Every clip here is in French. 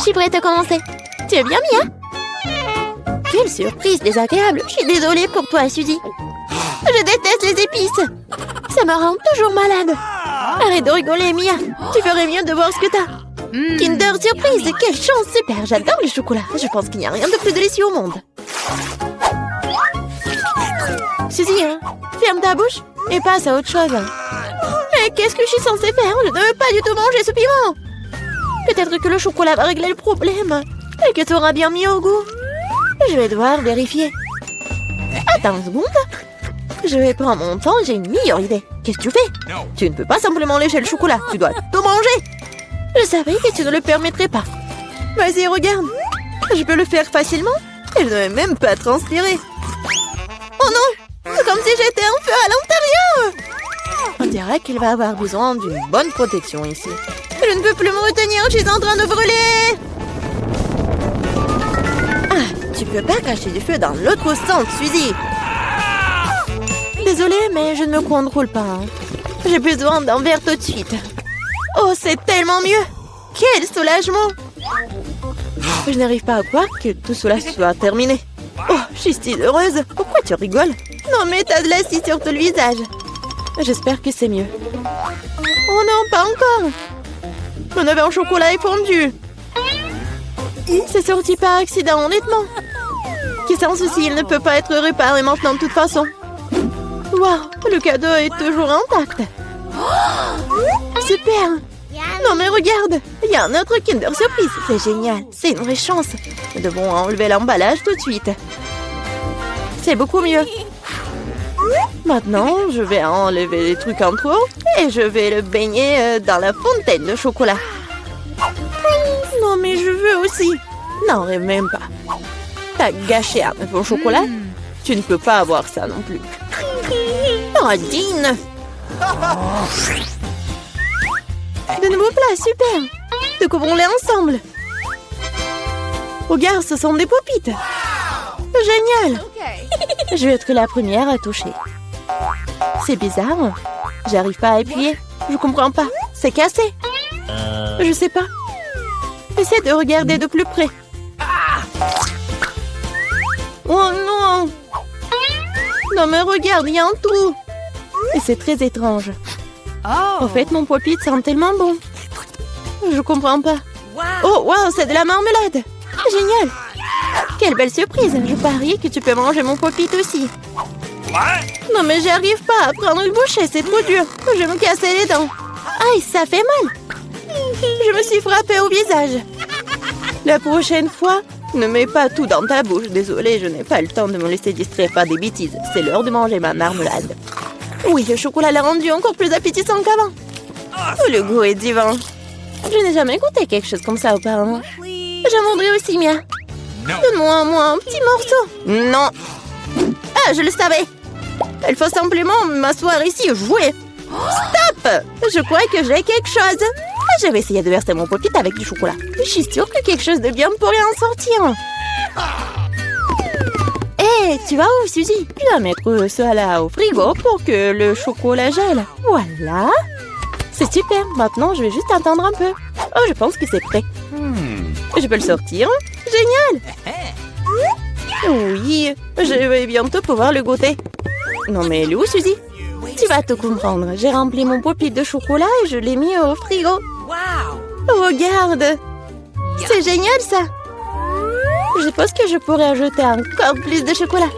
suis prête à commencer. Tu es bien, Mia? Quelle surprise désagréable. Je suis désolée pour toi, Suzy. Je déteste les épices. Ça me rend toujours malade. Arrête de rigoler, Mia. Tu ferais mieux de voir ce que t'as. Kinder Surprise, quelle chance, super. J'adore le chocolat. Je pense qu'il n'y a rien de plus délicieux au monde. Suzy, ferme ta bouche et passe à autre chose. Mais qu'est-ce que je suis censée faire? Je ne veux pas du tout manger ce piment. Peut-être que le chocolat va régler le problème et que tu auras bien mis au goût. Je vais devoir vérifier. Attends une seconde. Je vais prendre mon temps, j'ai une meilleure idée. Qu'est-ce que tu fais? Tu ne peux pas simplement lécher le chocolat, tu dois tout manger. Je savais que tu ne le permettrais pas. Vas-y, regarde. Je peux le faire facilement. Et je ne vais même pas transpirer. Oh non! C'est comme si j'étais un feu à l'intérieur. On dirait qu'il va avoir besoin d'une bonne protection ici. Je ne peux plus me retenir, je suis en train de brûler. Ah, tu peux pas cacher du feu dans l'autre sens, Suzy. Désolée, mais je ne me contrôle pas. J'ai besoin d'un verre tout de suite. Oh, c'est tellement mieux. Quel soulagement. Je n'arrive pas à croire que tout cela soit terminé. Oh, je suis si heureuse. Pourquoi tu rigoles? Non, mais t'as de l'acide sur tout le visage. J'espère que c'est mieux. Oh non, pas encore. Mon verre au chocolat est fondu. C'est sorti par accident, honnêtement. Qui sans souci, il ne peut pas être réparé maintenant de toute façon. Waouh, le cadeau est toujours intact. Super. Non mais regarde, il y a un autre Kinder Surprise. C'est génial, c'est une vraie chance. Nous devons enlever l'emballage tout de suite. C'est beaucoup mieux. Maintenant, je vais enlever les trucs en trop et je vais le baigner dans la fontaine de chocolat. Non mais je veux aussi. Non, rêve même pas. T'as gâché un œuf au chocolat. Tu ne peux pas avoir ça non plus. Nadine. De nouveaux plats, super. Découvrons-les ensemble. Regarde, ce sont des popites. Génial. Je vais être la première à toucher. C'est bizarre. J'arrive pas à appuyer. Je comprends pas. C'est cassé. Je sais pas. Essaie de regarder de plus près. Oh non. Non mais regarde, il y a un trou. Et c'est très étrange. En fait, mon pop-it sent tellement bon. Je comprends pas. Oh, wow, c'est de la marmelade. Génial. Quelle belle surprise. Je parie que tu peux manger mon pop-it aussi. Non, mais j'y arrive pas à prendre une bouchée. C'est trop dur. Je vais me casser les dents. Aïe, ça fait mal. Je me suis frappée au visage. La prochaine fois, ne mets pas tout dans ta bouche. Désolée, je n'ai pas le temps de me laisser distraire par des bêtises. C'est l'heure de manger ma marmelade. Oui, le chocolat l'a rendu encore plus appétissant qu'avant. Oh, le goût est divin. Je n'ai jamais goûté quelque chose comme ça auparavant. J'en voudrais aussi, Mia. Donne-moi un petit morceau. Non. Ah, je le savais. Il faut simplement m'asseoir ici et jouer. Stop! Je crois que j'ai quelque chose. Je vais essayer de verser mon pop-it avec du chocolat. Je suis sûre que quelque chose de bien pourrait en sortir. Hé, tu vas où, Suzy? Je dois mettre cela au frigo pour que le chocolat gèle. Voilà. C'est super. Maintenant, je vais juste attendre un peu. Oh, je pense que c'est prêt. Je peux le sortir. Génial. Oui, je vais bientôt pouvoir le goûter. Non, mais elle est où, Suzy? Tu vas tout comprendre. J'ai rempli mon pop-it de chocolat et je l'ai mis au frigo. Regarde. C'est génial, ça. Je pense que je pourrais ajouter encore plus de chocolat.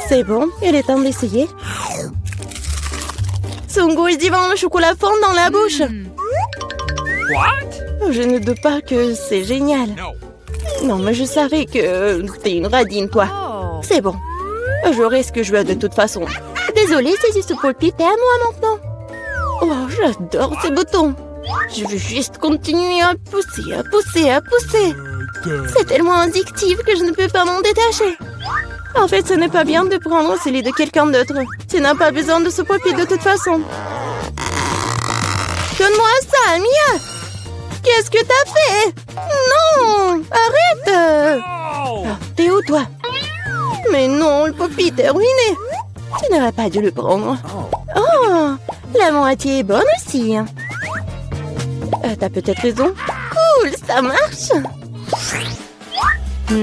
C'est bon, il est temps d'essayer. Son goût est divin, le chocolat fond dans la bouche. Je ne doute pas que c'est génial. Non, mais je savais que t'es une radine, toi. C'est bon. J'aurai ce que je veux de toute façon. Désolée, c'est ce pop-it est à moi maintenant. Oh, j'adore ces boutons. Je veux juste continuer à pousser, à pousser, à pousser. C'est tellement addictif que je ne peux pas m'en détacher. En fait, ce n'est pas bien de prendre celui de quelqu'un d'autre. Tu n'as pas besoin de ce pop-it de toute façon. Donne-moi ça, Mia. Qu'est-ce que t'as fait? Non, arrête. Oh, t'es où, toi? Mais non, le pop-it est ruiné. Tu n'aurais pas dû le prendre. Oh, la moitié est bonne aussi. T'as peut-être raison. Cool, ça marche.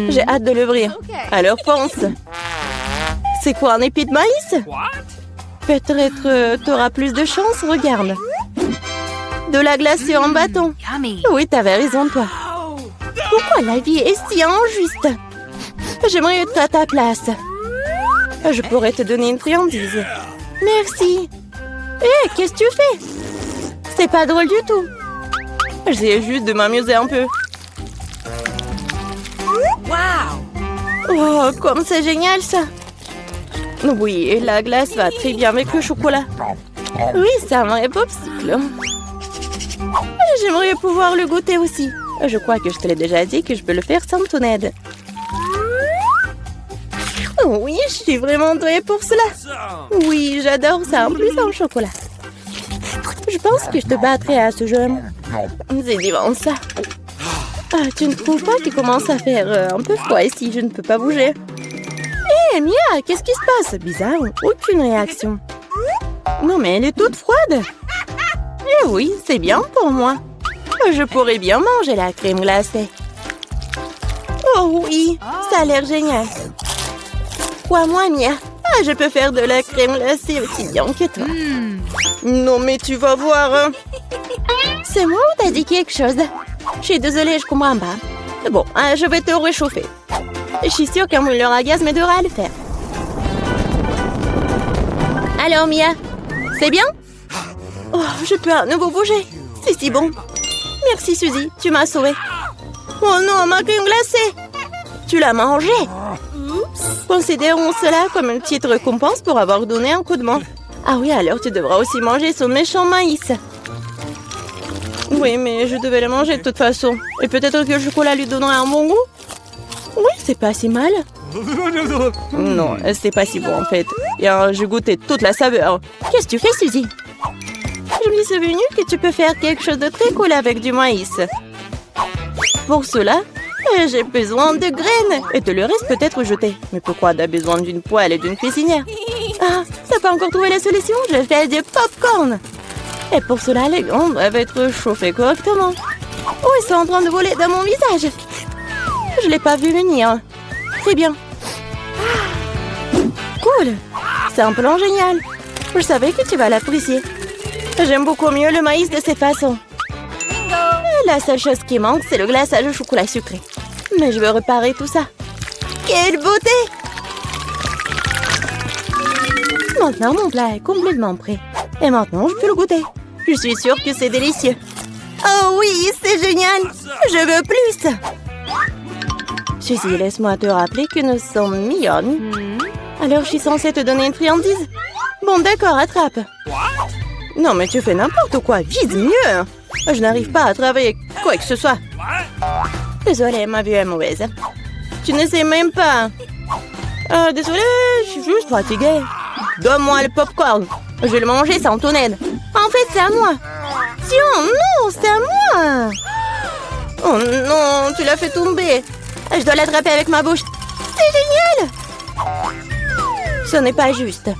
J'ai hâte de l'ouvrir. Alors fonce. C'est quoi, un épi de maïs? Peut-être t'auras plus de chance, regarde. De la glacée en bâton. Oui, t'avais raison, toi. Pourquoi la vie est si injuste? J'aimerais être à ta place. Je pourrais te donner une friandise. Merci. Hé, qu'est-ce que tu fais? C'est pas drôle du tout. J'essaie juste de m'amuser un peu. Oh, comme c'est génial, ça. Oui, et la glace va très bien avec le chocolat. Oui, c'est un vrai popsicle. J'aimerais pouvoir le goûter aussi. Je crois que je te l'ai déjà dit que je peux le faire sans ton aide. Oui, je suis vraiment douée pour cela. Oui, j'adore ça, en plus en chocolat. Je pense que je te battrai à ce jeu. C'est divin, ça. Ah, tu ne trouves pas qu'il commence à faire un peu froid ici? Je ne peux pas bouger. Hé, Mia, qu'est-ce qui se passe? Bizarre, aucune réaction. Non, mais elle est toute froide. Eh oui, c'est bien pour moi. Je pourrais bien manger la crème glacée. Oh oui, ça a l'air génial. Crois-moi, Mia, je peux faire de la crème glacée aussi bien que toi. Non, mais tu vas voir. Hein. C'est moi ou t'as dit quelque chose? Je suis désolée, je comprends pas. Bon, je vais te réchauffer. Je suis sûre qu'un mouleur à gaz m'aidera à le faire. Alors, Mia, c'est bien? Oh, je peux à nouveau bouger. C'est si bon. Merci, Suzy, tu m'as sauvée. Oh non, ma crème glacée! Tu l'as mangée? Considérons cela comme une petite récompense pour avoir donné un coup de main. Ah oui, alors tu devras aussi manger son méchant maïs. Oui, mais je devais le manger de toute façon. Et peut-être que le chocolat lui donnerait un bon goût? Oui, c'est pas si mal. Non, c'est pas si bon en fait. Et j'ai goûté toute la saveur. Qu'est-ce que tu fais, Suzy? Je me suis souvenu que tu peux faire quelque chose de très cool avec du maïs. Pour cela, j'ai besoin de graines. Et te le reste peut-être jeté. Mais pourquoi t'as besoin d'une poêle et d'une cuisinière? Ah, t'as pas encore trouvé la solution? Je fais du popcorn. Et pour cela, les graines doivent être chauffées correctement. Oh, ils sont en train de voler dans mon visage. Je l'ai pas vu venir. Très bien. Cool. C'est un plan génial. Je savais que tu vas l'apprécier. J'aime beaucoup mieux le maïs de cette façon. La seule chose qui manque, c'est le glaçage au chocolat sucré. Mais je veux réparer tout ça. Quelle beauté! Maintenant, mon plat est complètement prêt. Et maintenant, je peux le goûter. Je suis sûre que c'est délicieux. Oh oui, c'est génial! Je veux plus! Suzy, laisse-moi te rappeler que nous sommes mignonnes. Alors, je suis censée te donner une friandise? Bon, d'accord, attrape. Non, mais tu fais n'importe quoi. Vise mieux! Je n'arrive pas à travailler quoi que ce soit. Désolée, ma vue est mauvaise. Tu ne sais même pas. Désolée, je suis juste fatiguée. Donne-moi le popcorn. Je vais le manger sans ton aide. En fait, c'est à moi. Tiens, non, c'est à moi. Oh non, tu l'as fait tomber. Je dois l'attraper avec ma bouche. C'est génial. Ce n'est pas juste.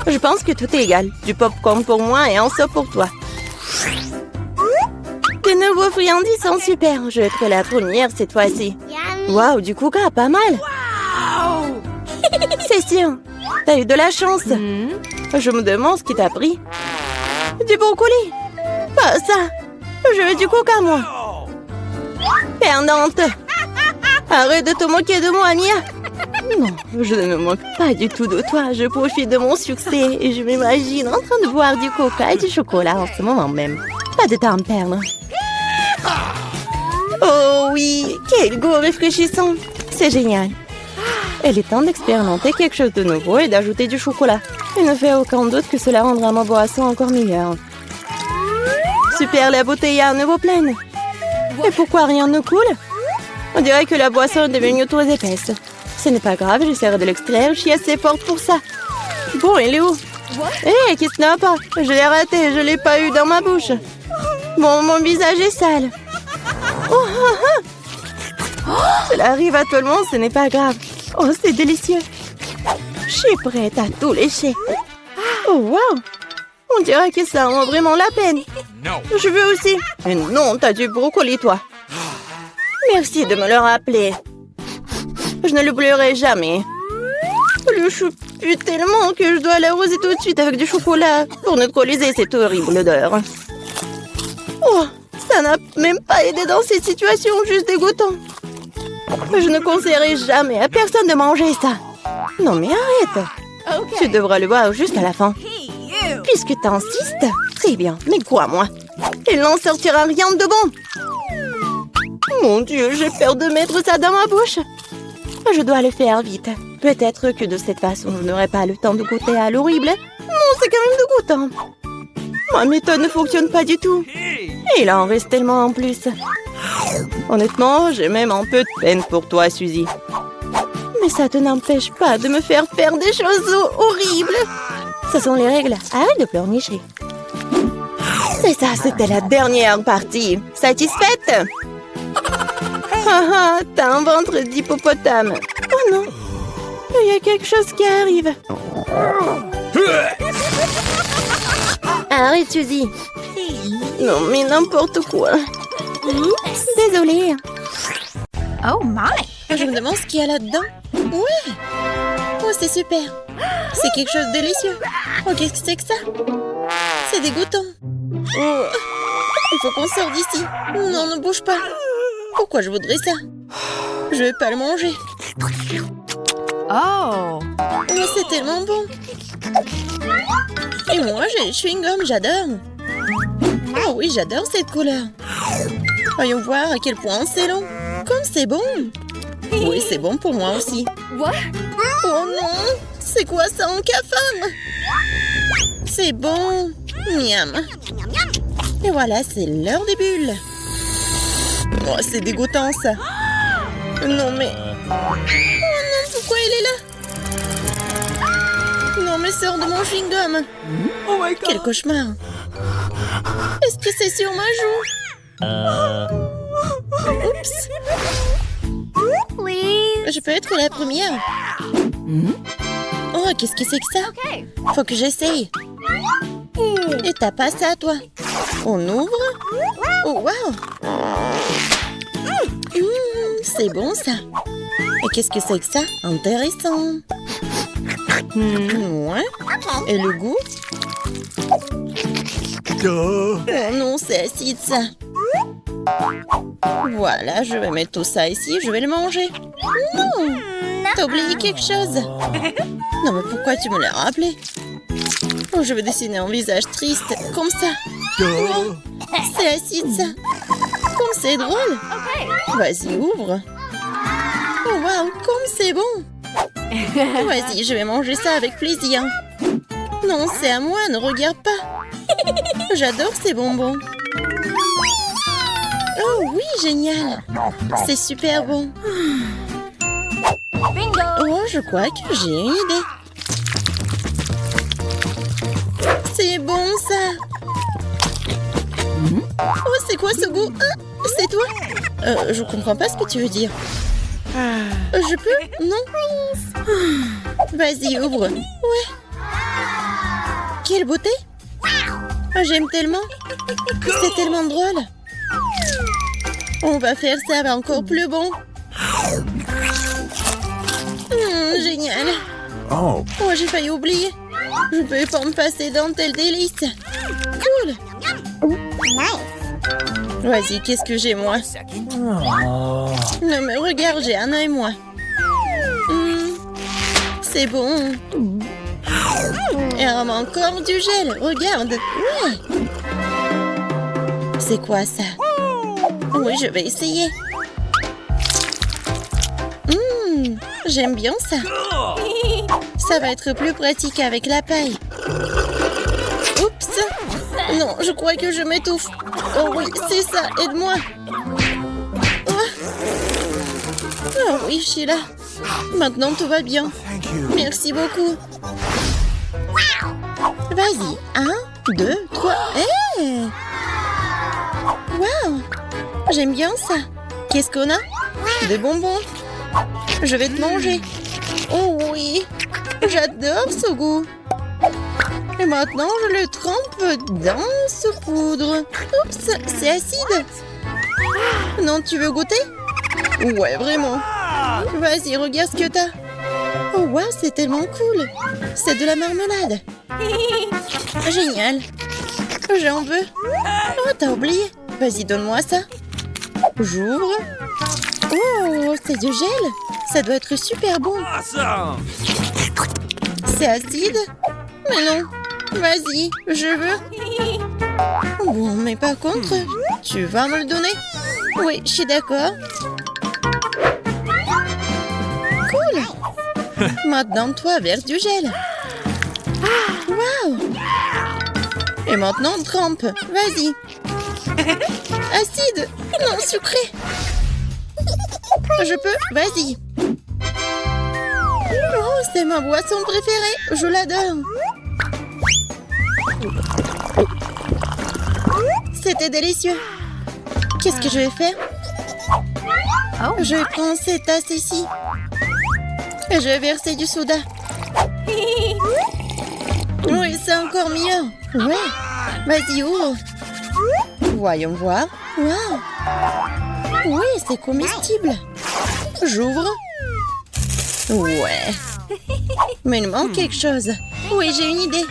Je pense que tout est égal. Du popcorn pour moi et un seau pour toi. Tes nouveaux friandises sont super. Je vais être la première cette fois-ci. Waouh, du coca, pas mal. C'est sûr. T'as eu de la chance. Je me demande ce qui t'a pris. Du brocoli. Pas ça. Je veux du coca, moi. Perdante. Arrête de te moquer de moi, Mia. Non, je ne me moque pas du tout de toi. Je profite de mon succès et je m'imagine en train de boire du coca et du chocolat en ce moment même. Pas de temps à me perdre. Oh oui, quel goût rafraîchissant. C'est génial. Il est temps d'expérimenter quelque chose de nouveau et d'ajouter du chocolat. Il ne fait aucun doute que cela rendra ma boisson encore meilleure. Super, la bouteille est à nouveau pleine. Et pourquoi rien ne coule? On dirait que la boisson est devenue trop épaisse. Ce n'est pas grave, j'essaierai de l'extraire, je suis assez forte pour ça. Bon, il est où? Hé, qu'est-ce que n'a pas? Je l'ai raté, je l'ai pas eu dans ma bouche. Bon, mon visage est sale. Cela arrive à tout le monde, ce n'est pas grave. Oh, c'est délicieux. Je suis prête à tout lécher. Oh, wow. On dirait que ça en vaut vraiment la peine. Je veux aussi. Mais non, t'as du brocoli, toi. Merci de me le rappeler. Je ne l'oublierai jamais. Le chou pue tellement que je dois l'arroser tout de suite avec du chocolat pour neutraliser cette horrible odeur. Oh, ça n'a même pas aidé dans cette situation juste dégoûtant. Je ne conseillerais jamais à personne de manger ça. Non mais arrête. Tu devras le voir juste à la fin. Puisque t'insistes, très bien, mais crois-moi, il n'en sortira rien de bon. Mon Dieu, j'ai peur de mettre ça dans ma bouche. Je dois le faire vite. Peut-être que de cette façon, je n'aurai pas le temps de goûter à l'horrible. Non, c'est quand même dégoûtant. Ma méthode ne fonctionne pas du tout. Et il en reste tellement en plus. Honnêtement, j'ai même un peu de peine pour toi, Suzy. Mais ça te n'empêche pas de me faire faire des choses horribles. Ce sont les règles. Arrête de pleurnicher. C'est ça, c'était la dernière partie. Satisfaite? Ah, t'as un ventre d'hippopotame. Oh non, il y a quelque chose qui arrive. Arrête, Suzy. Non, mais n'importe quoi. Désolée. Oh my! Je me demande ce qu'il y a là-dedans. Ouais. Oh, c'est super. C'est quelque chose de délicieux. Oh, qu'est-ce que c'est que ça? C'est dégoûtant. Oh. Il faut qu'on sorte d'ici. Non, ne bouge pas. Pourquoi je voudrais ça? Je vais pas le manger. Oh! Oh, c'est tellement bon. Et moi, j'ai le chewing-gum, j'adore. Oh oui, j'adore cette couleur. Voyons voir à quel point c'est long. Comme c'est bon. Oui, c'est bon pour moi aussi. What? Oh non! C'est quoi ça en cafard? C'est bon. Miam. Et voilà, c'est l'heure des bulles. Oh, c'est dégoûtant, ça. Non, mais... Oh non, pourquoi il est là? Non, mais sors de mon chewing-gum. Oh my god! Quel cauchemar. Est-ce que c'est sur ma joue? Oups. Please. Je peux être la première? Oh, qu'est-ce que c'est que ça? Faut que j'essaye. Et t'as pas ça, toi? On ouvre? Oh, wow! C'est bon, ça. Et qu'est-ce que c'est que ça? Intéressant. Ouais. Et le goût? Oh non, c'est acide, ça. Voilà, je vais mettre tout ça ici, je vais le manger. Non! T'as oublié quelque chose? Non, mais pourquoi tu me l'as rappelé? Oh, je vais dessiner un visage triste, comme ça. Oh, c'est acide, ça. Comme c'est drôle. Vas-y, ouvre. Oh, waouh, comme c'est bon. Vas-y, je vais manger ça avec plaisir. Non, c'est à moi, ne regarde pas. J'adore ces bonbons. Oh oui, génial. C'est super bon. Bingo! Oh, je crois que j'ai une idée. C'est bon, ça. Oh, c'est quoi ce goût? Ah, c'est toi? Je comprends pas ce que tu veux dire. Je peux? Non? Vas-y, ouvre. Ouais. Quelle beauté! Oh, j'aime tellement. C'est tellement drôle. On va faire ça encore plus bon. Génial. Oh, j'ai failli oublier. Je peux pas me passer d'un tel délice. Cool. Vas-y, qu'est-ce que j'ai, moi? Non, mais regarde, j'ai un œil, moi. C'est bon. Et on a encore du gel, regarde. Ouais. C'est quoi, ça? Oui, je vais essayer. J'aime bien ça. Ça va être plus pratique avec la paille. Oups. Non, je crois que je m'étouffe. Oh oui, c'est ça, aide-moi. Oh oui, je suis là. Maintenant, tout va bien. Merci beaucoup. Vas-y, 1, 2, 3. Hey! Waouh! J'aime bien ça. Qu'est-ce qu'on a? Des bonbons. Je vais te manger. Oh oui! J'adore ce goût. Et maintenant, je le trempe dans ce poudre. Oups, c'est acide. Non, tu veux goûter? Ouais, vraiment. Vas-y, regarde ce que t'as. Oh, wow, c'est tellement cool. C'est de la marmelade. Génial. J'en veux. Oh, t'as oublié. Vas-y, donne-moi ça. J'ouvre. Oh, c'est du gel. Ça doit être super bon. C'est acide? Mais non. Vas-y, je veux. Bon, mais par contre, tu vas me le donner? Oui, je suis d'accord. Cool. Maintenant, toi, verse du gel. Waouh. Et maintenant, trempe. Vas-y. Acide. Non, sucré. Je peux? Vas-y. Oh, c'est ma boisson préférée. Je l'adore. C'était délicieux. Qu'est-ce que je vais faire? Je prends cette tasse ici. Et je vais verser du soda. Oui, c'est encore mieux. Ouais. Vas-y, ouvre. Voyons voir. Waouh. Oui, c'est comestible. J'ouvre. Ouais. Mais il manque quelque chose. Oui, j'ai une idée.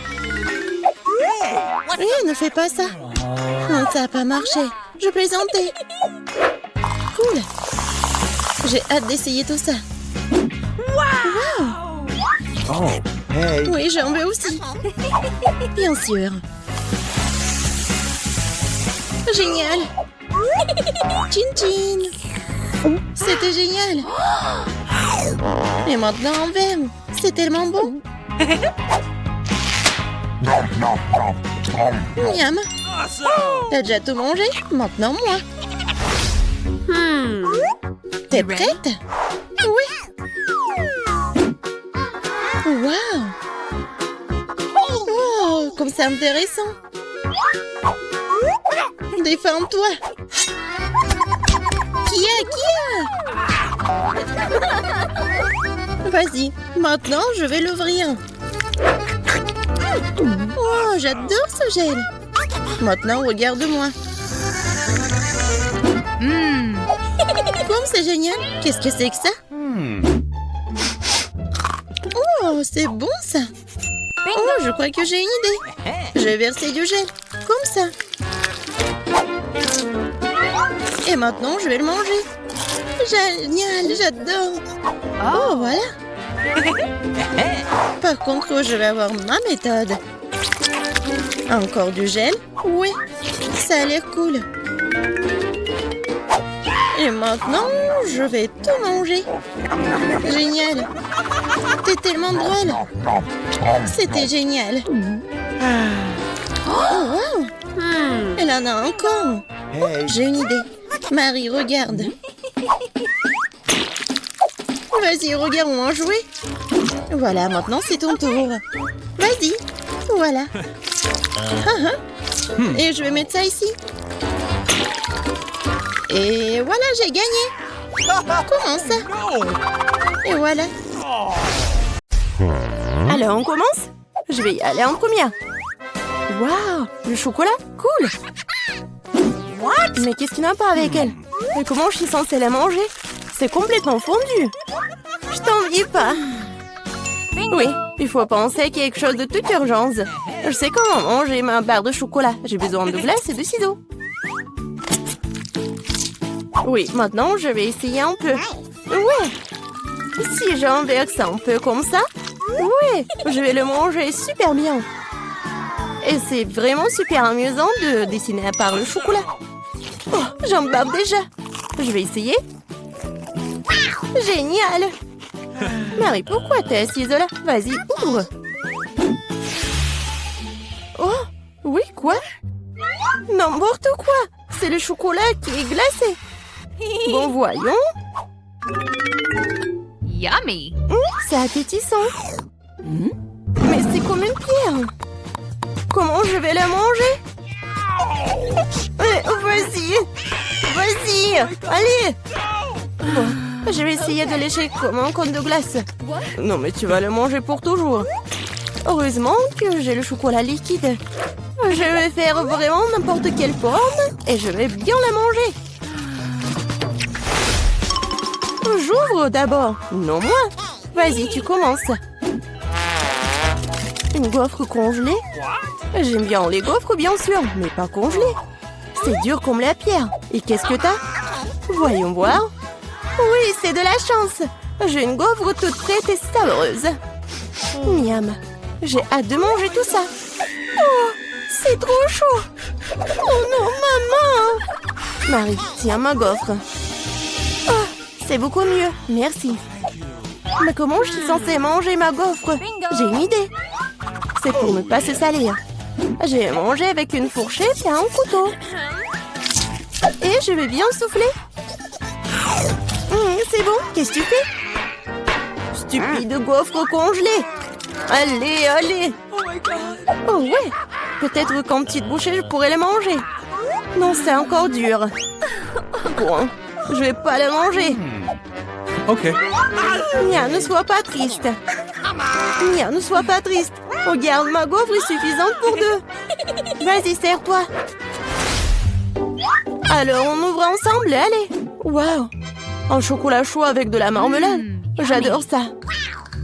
Ne fais pas ça. Non, ça n'a pas marché. Je plaisantais. Cool. J'ai hâte d'essayer tout ça. Wow. Oh, hey. Oui, j'en veux aussi. Bien sûr. Génial. Chin chin. C'était génial. Et maintenant en verre. C'est tellement bon. Miam. T'as déjà tout mangé? Maintenant moi. T'es prête? Oui. Wow. Oh, comme c'est intéressant. Défends-toi. Qui a? Vas-y, maintenant je vais l'ouvrir. Oh, j'adore ce gel. Maintenant, regarde-moi. Comme c'est génial. Qu'est-ce que c'est que ça? Oh, c'est bon ça. Oh, je crois que j'ai une idée. Je vais verser du gel. Comme ça. Et maintenant, je vais le manger. Génial, j'adore. Oh, voilà. Par contre, je vais avoir ma méthode. Encore du gel? Oui, ça a l'air cool. Et maintenant, je vais tout manger. Génial. T'es tellement drôle. C'était génial. Oh, wow. Elle en a encore. Hey. J'ai une idée. Marie, regarde. Vas-y, regarde, on va en jouer. Voilà, maintenant c'est ton tour. Vas-y. Voilà. Et je vais mettre ça ici. Et voilà, j'ai gagné. Comment ça? Et voilà. Alors, on commence? Je vais y aller en première. Waouh, le chocolat, cool. What? Mais qu'est-ce qu'il n'a pas avec elle? Et comment je suis censée la manger? C'est complètement fondu. Je t'envie pas. Oui, il faut penser à quelque chose de toute urgence. Je sais comment manger ma barre de chocolat. J'ai besoin de glace et de ciseaux. Oui, maintenant je vais essayer un peu. Ouais. Si j'en verse un peu comme ça, ouais, je vais le manger super bien. Et c'est vraiment super amusant de dessiner à part le chocolat. Oh, j'en bave déjà. Je vais essayer. Génial. Marie, pourquoi t'es assise là? Vas-y, ouvre. Oh, oui, quoi? N'importe quoi. C'est le chocolat qui est glacé. Bon, voyons. Yummy. C'est appétissant. Mais c'est comme une pierre. Comment je vais la manger? Vas-y. Vas-y. Allez. Bon, je vais essayer de lécher comme un cône de glace. Non, mais tu vas le manger pour toujours. Heureusement que j'ai le chocolat liquide. Je vais faire vraiment n'importe quelle forme et je vais bien la manger. J'ouvre d'abord. Non, moi. Vas-y, tu commences. Une gaufre congelée? J'aime bien les gaufres, bien sûr, mais pas congelées. C'est dur comme la pierre. Et qu'est-ce que t'as? Voyons voir. Oui, c'est de la chance. J'ai une gaufre toute prête et savoureuse. Miam. J'ai hâte de manger tout ça. Oh, c'est trop chaud. Oh non, maman. Marie, tiens ma gaufre. Oh, c'est beaucoup mieux. Merci. Mais comment je suis censée manger ma gaufre? J'ai une idée. C'est pour ne pas se salir. Je vais manger avec une fourchette et un couteau. Et je vais bien souffler. C'est bon, qu'est-ce que tu fais? Stupide gaufre congelée. Allez, allez. Oh ouais. Peut-être qu'en petite bouchée, je pourrais la manger. Non, c'est encore dur. Bon, je vais pas la manger. Ok. Nia, ne sois pas triste. Nia, ne sois pas triste. Regarde, ma gaufre est suffisante pour deux. Vas-y, serre-toi. Alors, on ouvre ensemble, allez. Waouh. Un chocolat chaud avec de la marmelade. J'adore ça.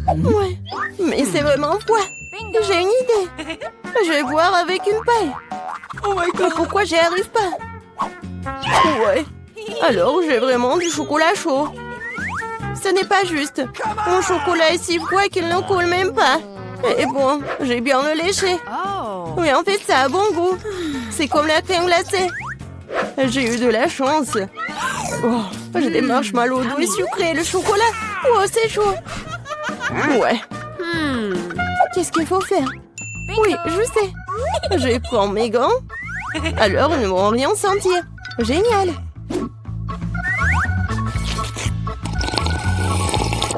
Ouais, mais c'est vraiment froid. J'ai une idée. Je vais boire avec une paille. Mais pourquoi j'y arrive pas? Ouais. Alors, j'ai vraiment du chocolat chaud. Ce n'est pas juste. Mon chocolat est si froid qu'il ne coule même pas. Et bon, j'ai bien le léché. Oui, en fait, ça a bon goût. C'est comme la crème glacée. J'ai eu de la chance. Oh, j'ai des marshmallows doux et sucrés. Le chocolat. Oh, c'est chaud. Ouais. Qu'est-ce qu'il faut faire? Oui, je sais. Je prends mes gants. Alors, ils ne vont rien sentir. Génial.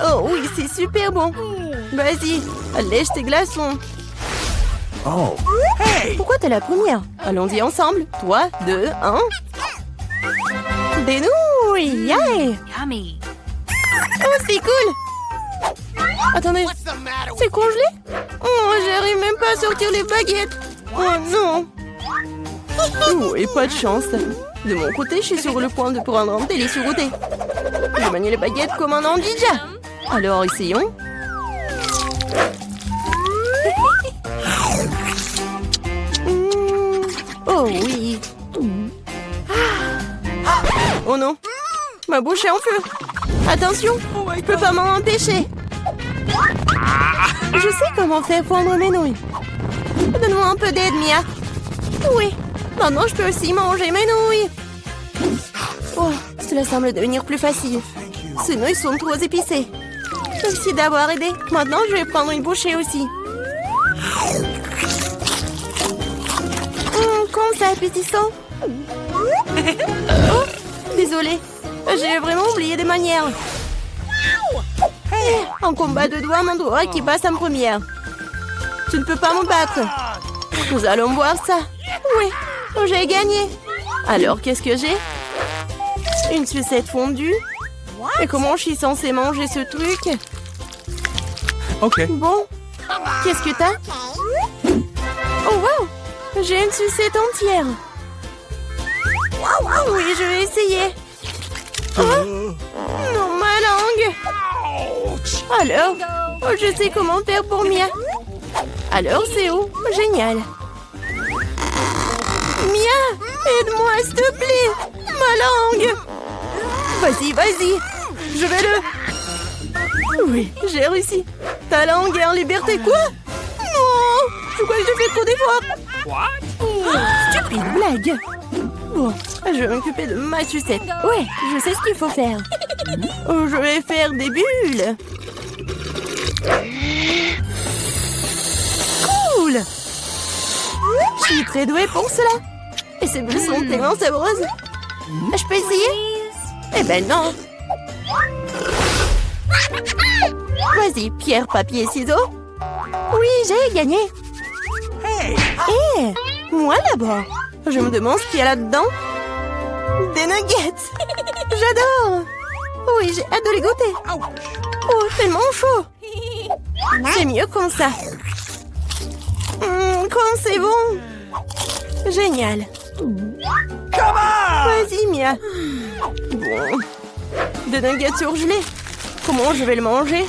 Oh oui, c'est super bon. Vas-y, lèche tes glaçons. Oh. Pourquoi t'es la première? Allons-y ensemble. 3, 2, 1. Des nouilles, yeah. Yummy. Oh, c'est cool. Attendez, c'est congelé? Oh, j'arrive même pas à sortir les baguettes. Oh non. Oh, et pas de chance. De mon côté, je suis sur le point de prendre un délicieux goûter. Je manie les baguettes comme un ninja. Alors, essayons. Oh oui. Oh non. Ma bouche est en feu. Attention, je peux pas m'en empêcher. Je sais comment faire fondre mes nouilles. Donne-moi un peu d'aide, Mia. Oui, maintenant je peux aussi manger mes nouilles. Oh, cela semble devenir plus facile. Ces nouilles sont trop épicées. Merci d'avoir aidé. Maintenant, je vais prendre une bouchée aussi. Comme ça, appétissant. Oh, désolée. J'ai vraiment oublié des manières. Un combat de doigts, mon doigt qui passe en première. Tu ne peux pas me battre. Nous allons voir ça. Oui, j'ai gagné. Alors, qu'est-ce que j'ai? Une sucette fondue. Et comment je suis censée manger ce truc? Ok. Bon, qu'est-ce que t'as? Oh, wow! J'ai une sucette entière. Oui, je vais essayer. Oh, non, ma langue. Alors, je sais comment faire pour Mia. Alors, c'est où? Génial. Mia, aide-moi, s'il te plaît. Ma langue. Vas-y, vas-y. Je vais le... Oui, j'ai réussi. Ta langue est en liberté, quoi? Non, je crois que j'ai fait trop d'efforts. Stupide blague. Bon, je vais m'occuper de ma sucette. Ouais, je sais ce qu'il faut faire. Je vais faire des bulles. Cool. Je suis très douée pour cela. Et ces bulles sont tellement savreuses. Je peux essayer? Eh ben non. Vas-y, pierre, papier, ciseaux. Oui, j'ai gagné. Hé, moi d'abord. Je me demande ce qu'il y a là-dedans. Des nuggets. J'adore. Oui, j'ai hâte de les goûter. Oh, tellement chaud. C'est mieux comme ça. Quand c'est bon. Génial. Vas-y, Mia. Bon. Des nuggets surgelés. Comment je vais le manger?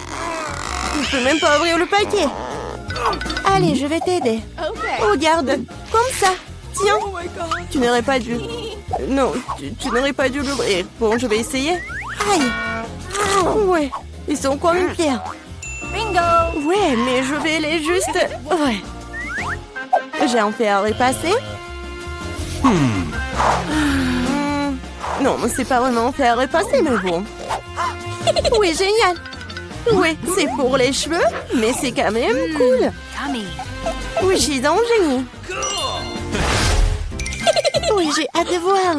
Je peux même pas ouvrir le paquet. Allez, je vais t'aider. Regarde, comme ça. Tiens, tu n'aurais pas dû. Non, tu n'aurais pas dû l'ouvrir. Bon, je vais essayer. Aïe. Ouais, ils sont comme une pierre. Bingo! Ouais, mais je vais les juste... Ouais. J'ai un fer à repasser. Non, c'est pas vraiment un fer à repasser, mais bon. Oui, génial. Oui, c'est pour les cheveux, mais c'est quand même cool. Yummy. Oui, je suis un génie. Oui, j'ai hâte de voir.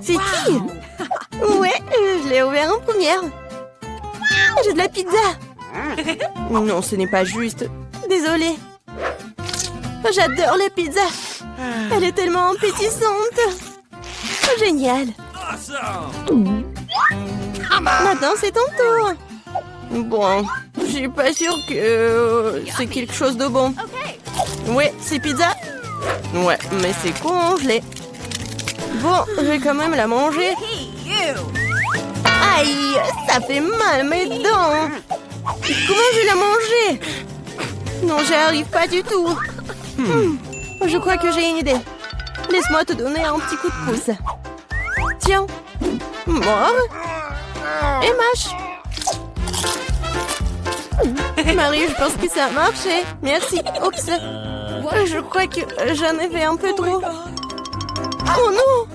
C'est qui? Ouais, je l'ai ouvert en première. J'ai de la pizza. Non, ce n'est pas juste. Désolée. J'adore la pizza. Elle est tellement appétissante. Génial. Maintenant, c'est ton tour. Bon, je suis pas sûre que c'est quelque chose de bon. Ouais, c'est pizza. Ouais, mais c'est congelé. Bon, je vais quand même la manger. Aïe, ça fait mal mes dents. Comment je vais la manger? Non, j'y arrive pas du tout. Je crois que j'ai une idée. Laisse-moi te donner un petit coup de pouce. Tiens. Mort. Et mâche. Marie, je pense que ça a marché. Merci. Oups. Je crois que j'en ai fait un peu trop. Oh non.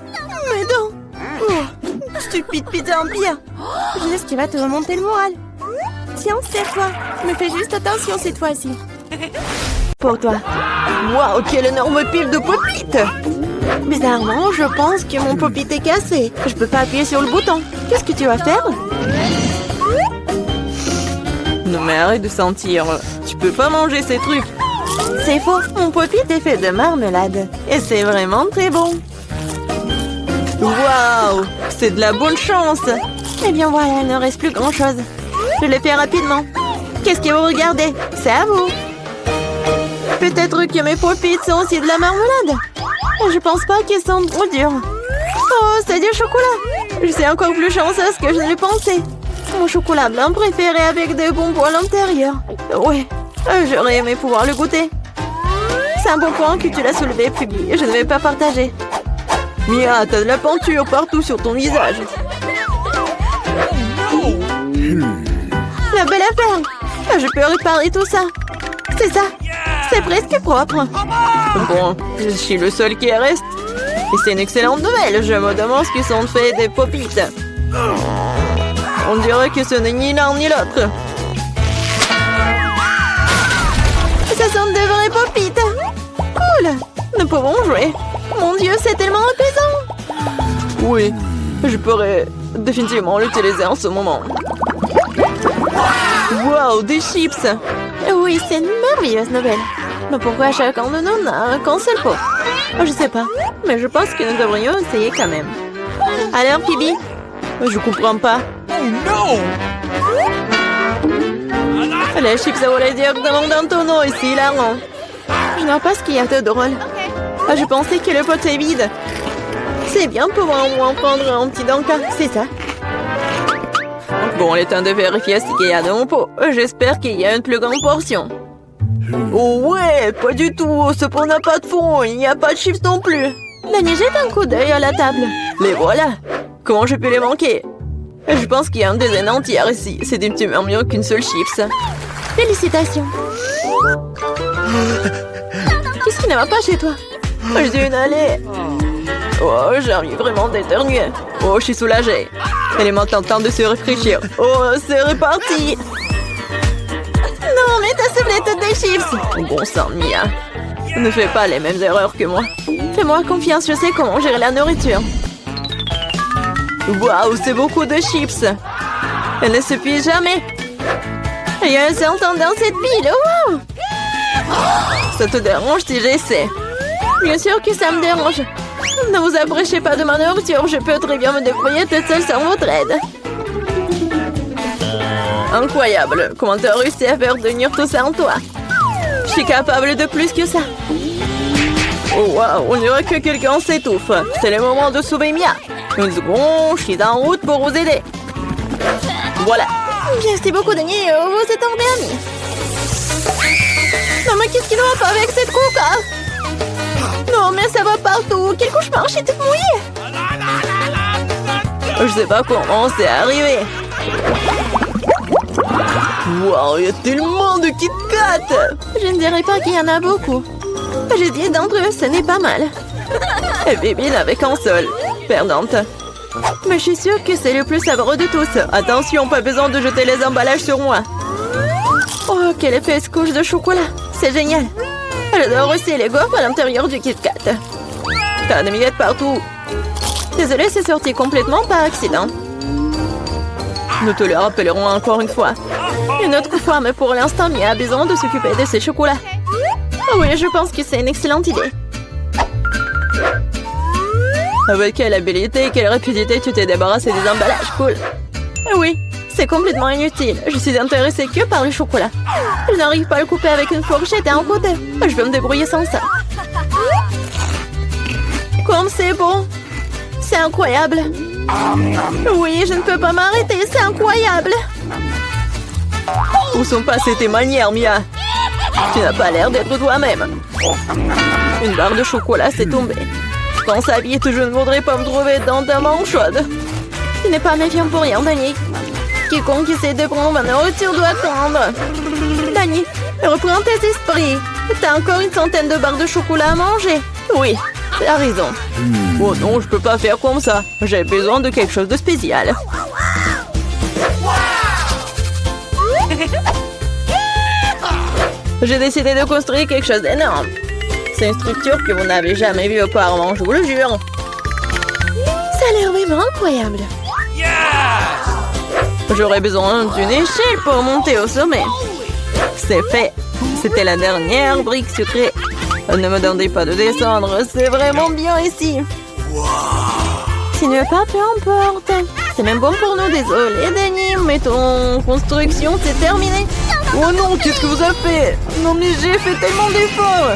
Mes dents. Oh, stupide pizza en pire. Je sais ce qui va te remonter le moral. Tiens, serre-toi. Mais fais juste attention cette fois-ci. Pour toi. Waouh, quelle énorme pile de pop-it. Bizarrement, je pense que mon pop-it est cassé. Je peux pas appuyer sur le bouton. Qu'est-ce que tu vas faire? Non mais arrête de sentir. Tu peux pas manger ces trucs. C'est faux. Mon pop-it est fait de marmelade. Et c'est vraiment très bon. Waouh, c'est de la bonne chance. Eh bien voilà, il ne reste plus grand-chose. Je le fais rapidement. Qu'est-ce que vous regardez? C'est à vous. Peut-être que mes pop-it sont aussi de la marmelade. Je pense pas qu'ils sont trop durs. Oh, c'est du chocolat. Je suis encore plus chanceuse que je ne le pensais. Mon chocolat blanc préféré avec des bonbons à l'intérieur. Ouais, j'aurais aimé pouvoir le goûter. C'est un bon point que tu l'as soulevé, Phoebe. Je ne vais pas partager. Mia, t'as de la peinture partout sur ton visage. La belle affaire. Je peux réparer tout ça. C'est ça. C'est presque propre. Bon, je suis le seul qui reste. Et c'est une excellente nouvelle. Je me demande ce qu'ils sont faits des pop-it. On dirait que ce n'est ni l'un ni l'autre. Ce sont de vrais pop-it. Cool. Nous pouvons jouer. Mon Dieu, c'est tellement apaisant. Oui, je pourrais définitivement l'utiliser en ce moment. Wow, des chips. Oui, c'est une merveilleuse nouvelle. Mais pourquoi chacun de nous n'a qu'un seul pot? Je sais pas, mais je pense que nous devrions essayer quand même. Alors, Phoebe? Je comprends pas. Oh non! Les chips à voler directement dans ton eau, ici, hilarant. Je ne vois pas ce qu'il y a de drôle. Je pensais que le pot est vide. C'est bien de pouvoir au moins prendre un petit danka, c'est ça. Bon, il est temps de vérifier ce qu'il y a dans mon pot. J'espère qu'il y a une plus grande portion. Oh ouais, pas du tout. Ce pot n'a pas de fond. Il n'y a pas de chips non plus. Dani, jette un coup d'œil à la table. Les voilà. Comment je peux les manquer? Je pense qu'il y a une dizaine entière ici. C'est un petit peu mieux qu'une seule chips. Félicitations. Qu'est-ce qui ne va pas chez toi? Je suis une allée. Oh, j'arrive vraiment d'éternuer. Oh, je suis soulagée. Elle est maintenant temps de se réfléchir. Oh, c'est reparti. Non, mais ta soufflette des chips. Bon sang, Mia. Ne fais pas les mêmes erreurs que moi. Fais-moi confiance, je sais comment gérer la nourriture. Waouh, c'est beaucoup de chips. Elle ne suffit jamais. Il y a un serpent dans cette pile. Wow. Ça te dérange si j'essaie? Bien sûr que ça me dérange. Ne vous approchez pas de ma nourriture. Je peux très bien me débrouiller toute seule sans votre aide. Incroyable. Comment tu as réussi à faire tenir tout ça en toi? suis capable de plus que ça. Oh wow, on dirait que quelqu'un s'étouffe. C'est le moment de sauver Mia. Une seconde, je suis en route pour vous aider. Voilà. Merci beaucoup, Dani. Vous êtes un vrai ami. Non, mais qu'est-ce qui ne va pas avec cette coca? Non, mais ça va partout. Quel cauchemar, je suis toute mouillée. Je sais pas comment c'est arrivé. Wow, il y a tellement de Kit Kat. Je ne dirais pas qu'il y en a beaucoup. J'ai 10 d'entre eux, ce n'est pas mal. Et Bébé avec un seul. Perdante. Mais je suis sûre que c'est le plus savoureux de tous. Attention, pas besoin de jeter les emballages sur moi. Oh, quelle épaisse couche de chocolat. C'est génial. J'adore aussi les gaufres à l'intérieur du Kit Kat. T'as des miettes partout. Désolée, c'est sorti complètement par accident. Nous te le rappellerons encore une fois. Une autre fois, mais pour l'instant, Mia a besoin de s'occuper de ses chocolats. Oh oui, je pense que c'est une excellente idée. Avec quelle habilité et quelle rapidité tu t'es débarrassé des emballages, cool. Oui, c'est complètement inutile. Je suis intéressée que par le chocolat. Je n'arrive pas à le couper avec une fourchette et un côté. Je vais me débrouiller sans ça. Comme c'est bon. C'est incroyable. Oui, je ne peux pas m'arrêter, c'est incroyable. Où sont passées tes manières, Mia? Tu n'as pas l'air d'être toi-même. Une barre de chocolat s'est tombée. Dans sa vie, je ne voudrais pas me trouver dans ta main chaude. Tu n'es pas méfiant pour rien, Dani. Quiconque essaie de prendre ma nourriture doit attendre. Dani, reprends tes esprits. T'as encore une centaine de barres de chocolat à manger. Oui, t'as raison. Oh non, je peux pas faire comme ça. J'ai besoin de quelque chose de spécial. J'ai décidé de construire quelque chose d'énorme. C'est une structure que vous n'avez jamais vue auparavant, je vous le jure. Ça a l'air vraiment incroyable. J'aurais besoin d'une échelle pour monter au sommet. C'est fait. C'était la dernière brique sucrée. Ne me demandez pas de descendre, c'est vraiment bien ici. Tu ne veux pas, peu importe. C'est même bon pour nous, désolé, Dani, mais ton construction, c'est terminé. Oh non, qu'est-ce que vous avez fait? Non, mais j'ai fait tellement d'efforts.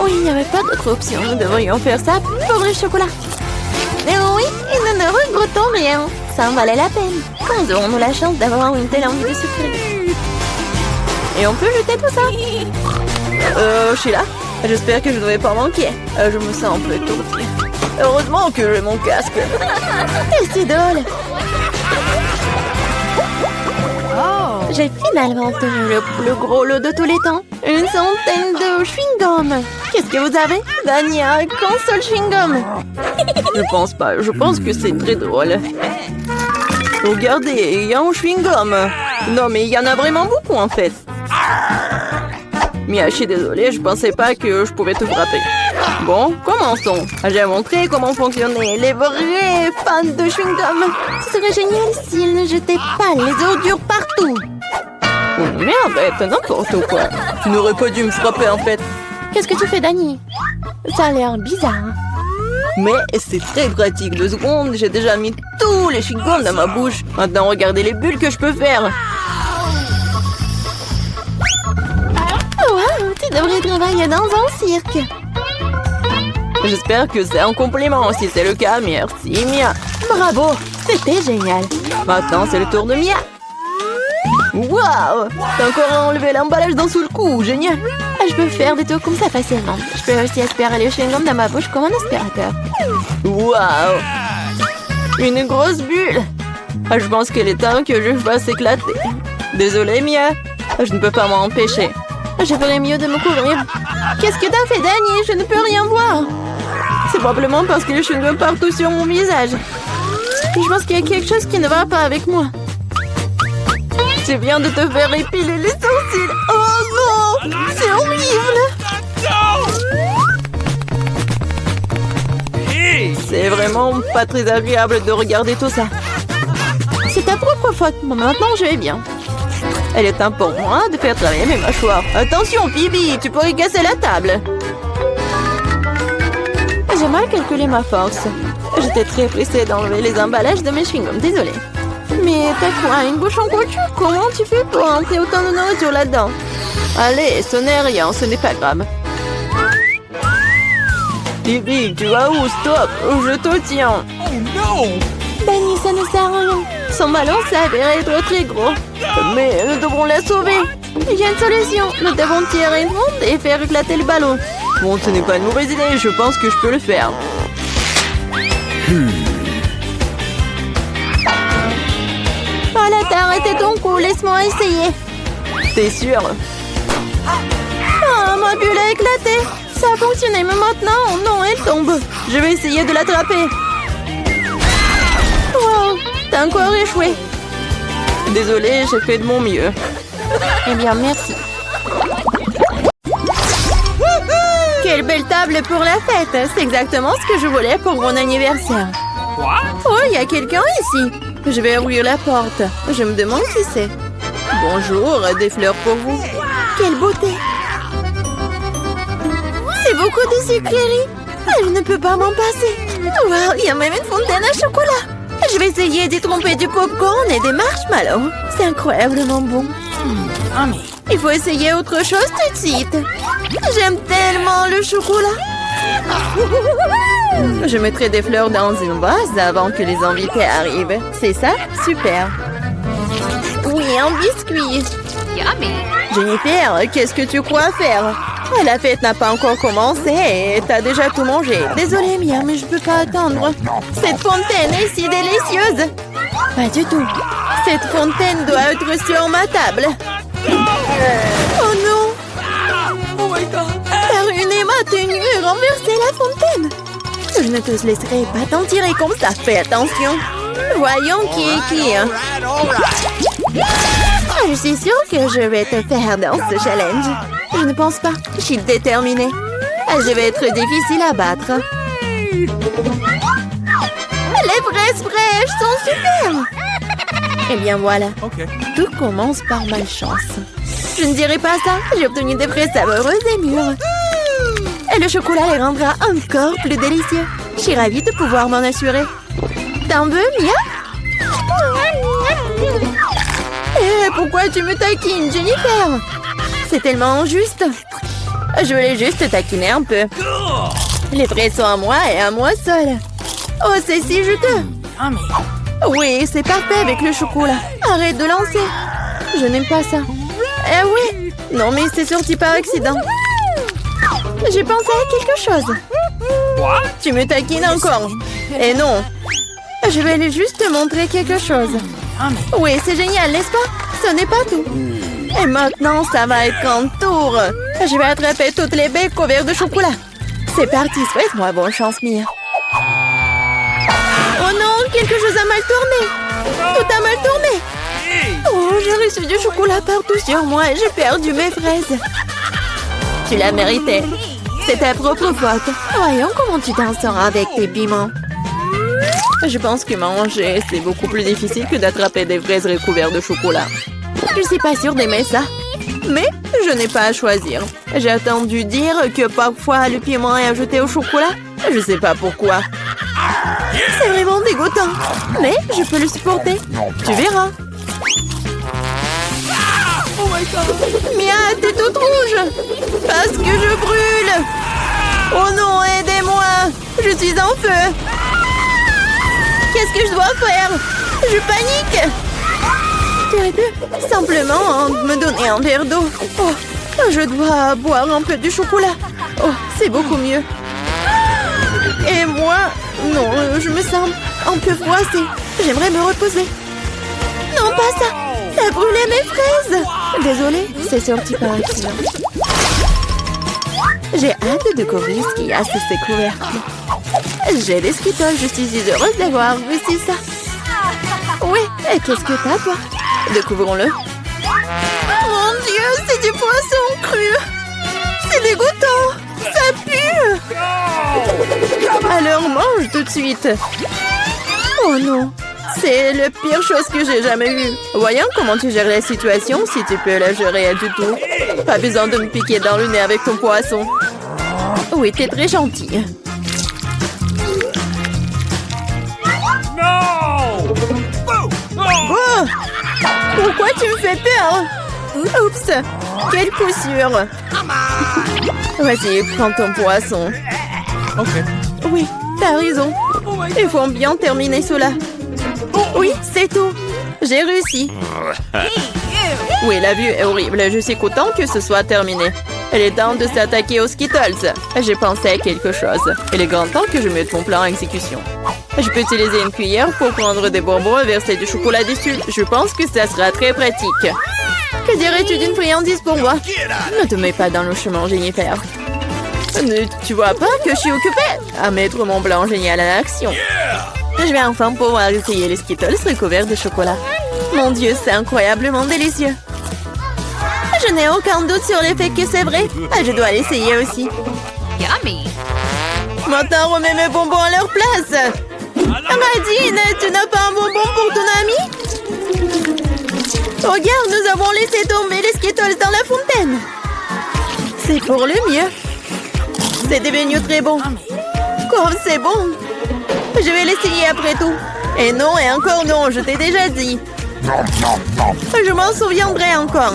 Oh, il n'y avait pas d'autre option. Nous devrions faire ça pour le chocolat. Mais oui, et nous ne regrettons rien. Ça en valait la peine. Quand aurons-nous la chance d'avoir une telle envie de sucrer? Et on peut jeter tout ça. Je suis là. J'espère que je ne vais pas manquer. Je me sens un peu étourdie. Heureusement que j'ai mon casque. Et c'est drôle. J'ai finalement obtenu le plus gros lot de tous les temps. Une centaine de chewing-gum. Qu'est-ce que vous avez? Dani a qu'un seul chewing-gum. Je pense pas. Je pense que c'est très drôle. Regardez, il y a un chewing-gum. Non, mais il y en a vraiment beaucoup en fait. Mia, je suis désolée, je pensais pas que je pouvais te frapper. Bon, commençons. J'ai montré comment fonctionnaient les vrais fans de chewing-gum. Ce serait génial s'ils ne jetaient pas les ordures partout. Oh merde, c'est n'importe quoi. Tu n'aurais pas dû me frapper en fait. Qu'est-ce que tu fais, Dani? Ça a l'air bizarre. Mais c'est très pratique. 2 secondes, j'ai déjà mis tous les chewing-gums dans ma bouche. Maintenant, regardez les bulles que je peux faire. Wow, tu devrais travailler dans un cirque. J'espère que c'est un compliment. Si c'est le cas, merci Mia. Bravo, c'était génial. Maintenant, c'est le tour de Mia. Waouh, t'as encore enlevé l'emballage d'un seul coup, génial. Je peux faire des tours comme ça facilement. Je peux aussi aspirer les chewing-gums dans ma bouche comme un aspirateur. Waouh, une grosse bulle. Je pense qu'il est temps que je fasse éclater. Désolée Mia, je ne peux pas m'en empêcher. Je ferais mieux de me couvrir. Qu'est-ce que t'as fait, Dani? Je ne peux rien voir. C'est probablement parce que les chewing-gums partout sur mon visage. Je pense qu'il y a quelque chose qui ne va pas avec moi. Tu viens de te faire épiler les sourcils. Oh non, c'est horrible. C'est vraiment pas très agréable de regarder tout ça. C'est ta propre faute. Bon, maintenant, je vais bien. Elle est temps pour moi de faire travailler mes mâchoires. Attention, Phoebe, tu pourrais casser la table. J'ai mal calculé ma force. J'étais très pressée d'enlever les emballages de mes chewing-gums. Désolée. Mais t'as quoi, une bouche en couture? Comment tu fais pour rentrer autant de nourriture là-dedans? Allez, ce n'est rien, ce n'est pas grave. Bibi, tu vas où? Stop, je te tiens. Oh no! Benny, ça ne sert à rien. Son ballon s'avère être très gros. Mais nous devrons la sauver. Il y a une solution. Nous devons tirer une ronde et faire éclater le ballon. Bon, ce n'est pas une mauvaise idée. Je pense que je peux le faire. Voilà, t'as arrêté ton coup. Laisse-moi essayer. T'es sûr? Ah, ma bulle a éclaté. Ça a fonctionné, mais maintenant, non, elle tombe. Je vais essayer de l'attraper. Wow, t'as encore échoué. Désolée, j'ai fait de mon mieux. Eh bien, merci. Quelle belle table pour la fête. C'est exactement ce que je voulais pour mon anniversaire. Oh, il y a quelqu'un ici. Je vais ouvrir la porte. Je me demande qui c'est. Bonjour, des fleurs pour vous. Quelle beauté. C'est beaucoup de sucreries. Je ne peux pas m'en passer. Wow, il y a même une fontaine à chocolat. Je vais essayer d'y tromper du popcorn et des marshmallows. C'est incroyablement bon. Il faut essayer autre chose tout de suite. J'aime tellement le chocolat. Je mettrai des fleurs dans une vase avant que les invités arrivent. C'est ça? Super. Oui, un biscuit. Yummy. Jennifer, qu'est-ce que tu crois faire? La fête n'a pas encore commencé et t'as déjà tout mangé. Désolée, Mia, mais je peux pas attendre. Cette fontaine est si délicieuse. Pas du tout. Cette fontaine doit être sur ma table. Oh non! Oh my god! T'as ruiné ma tenue et renversé la fontaine. Je ne te laisserai pas t'en tirer comme ça. Fais attention. Voyons qui est qui. Je suis sûre que je vais te faire dans ce challenge. Je ne pense pas. Je suis déterminée. Je vais être difficile à battre. Les fraises fraîches sont super. Eh bien voilà. Okay. Tout commence par malchance. Je ne dirai pas ça. J'ai obtenu des fraises savoureuses et mûres. Et le chocolat les rendra encore plus délicieux. Je suis ravie de pouvoir m'en assurer. T'en veux, Mia? Eh, pourquoi tu me taquines, Jennifer? C'est tellement injuste. Je voulais juste taquiner un peu. Les fraises sont à moi et à moi seule. Oh, c'est si juteux. Oui, c'est parfait avec le chocolat. Arrête de lancer. Je n'aime pas ça. Eh oui. Non, mais c'est sorti par accident. J'ai pensé à quelque chose. Tu me taquines encore. Eh non. Je vais aller juste te montrer quelque chose. Oui, c'est génial, n'est-ce pas? Ce n'est pas tout. Et maintenant, ça va être un tour. Je vais attraper toutes les baies couvertes de chocolat. C'est parti, souhaite-moi bonne chance, Mia. Oh non, quelque chose a mal tourné. Tout a mal tourné. Oh, j'ai reçu du chocolat partout sur moi et j'ai perdu mes fraises. Tu l'as mérité. C'est ta propre faute. Voyons comment tu t'en sors avec tes piments. Je pense que manger, c'est beaucoup plus difficile que d'attraper des fraises recouvertes de chocolat. Je suis pas sûre d'aimer ça. Mais je n'ai pas à choisir. J'ai entendu dire que parfois le piment est ajouté au chocolat. Je sais pas pourquoi. C'est vraiment dégoûtant. Mais je peux le supporter. Tu verras. Oh my god! Mia, t'es toute rouge. Parce que je brûle. Oh non, aidez-moi. Je suis en feu. Qu'est-ce que je dois faire? Je panique. Tu aurais pu simplement me donner un verre d'eau. Oh, je dois boire un peu de chocolat. Oh, c'est beaucoup mieux. Et moi, non, je me sens un peu froissée. J'aimerais me reposer. Non, pas ça. T'as brûlé mes fraises. Désolée, c'est sorti par accident. J'ai hâte de découvrir ce qu'il y a sous ces couvercles. J'ai des Skittles, je suis si heureuse d'avoir réussi ça. Oui, et qu'est-ce que t'as, toi? Découvrons-le. Mon Dieu, c'est du poisson cru. C'est dégoûtant. Ça pue. Alors mange tout de suite. Oh non, c'est la pire chose que j'ai jamais vue. Voyons comment tu gères la situation, si tu peux la gérer du tout. Pas besoin de me piquer dans le nez avec ton poisson. Oui, t'es très gentille. Pourquoi tu me fais peur? Oups! Quelle poussure! Vas-y, prends ton poisson. Okay. Oui, t'as raison. Oh my Il faut bien terminer cela. Oui, c'est tout. J'ai réussi. Oui, la vue est horrible. Je suis content que ce soit terminé. Il est temps de s'attaquer aux Skittles. J'ai pensé à quelque chose. Il est grand temps que je mette mon plan en exécution. Je peux utiliser une cuillère pour prendre des bonbons et verser du chocolat dessus. Je pense que ça sera très pratique. Que dirais-tu d'une friandise pour moi? Ne te mets pas dans le chemin, Jennifer. Tu vois pas que je suis occupée à mettre mon blanc génial en action. Je vais enfin pouvoir essayer les Skittles recouverts de chocolat. Mon Dieu, c'est incroyablement délicieux. Je n'ai aucun doute sur le fait que c'est vrai. Je dois l'essayer aussi. Yummy. Maintenant, remets mes bonbons à leur place. Nadine, tu n'as pas un bonbon pour ton ami? Regarde, nous avons laissé tomber les Skittles dans la fontaine. C'est pour le mieux. C'est devenu très bon. Comme c'est bon. Je vais l'essayer après tout. Et non, et encore non, je t'ai déjà dit. Je m'en souviendrai encore.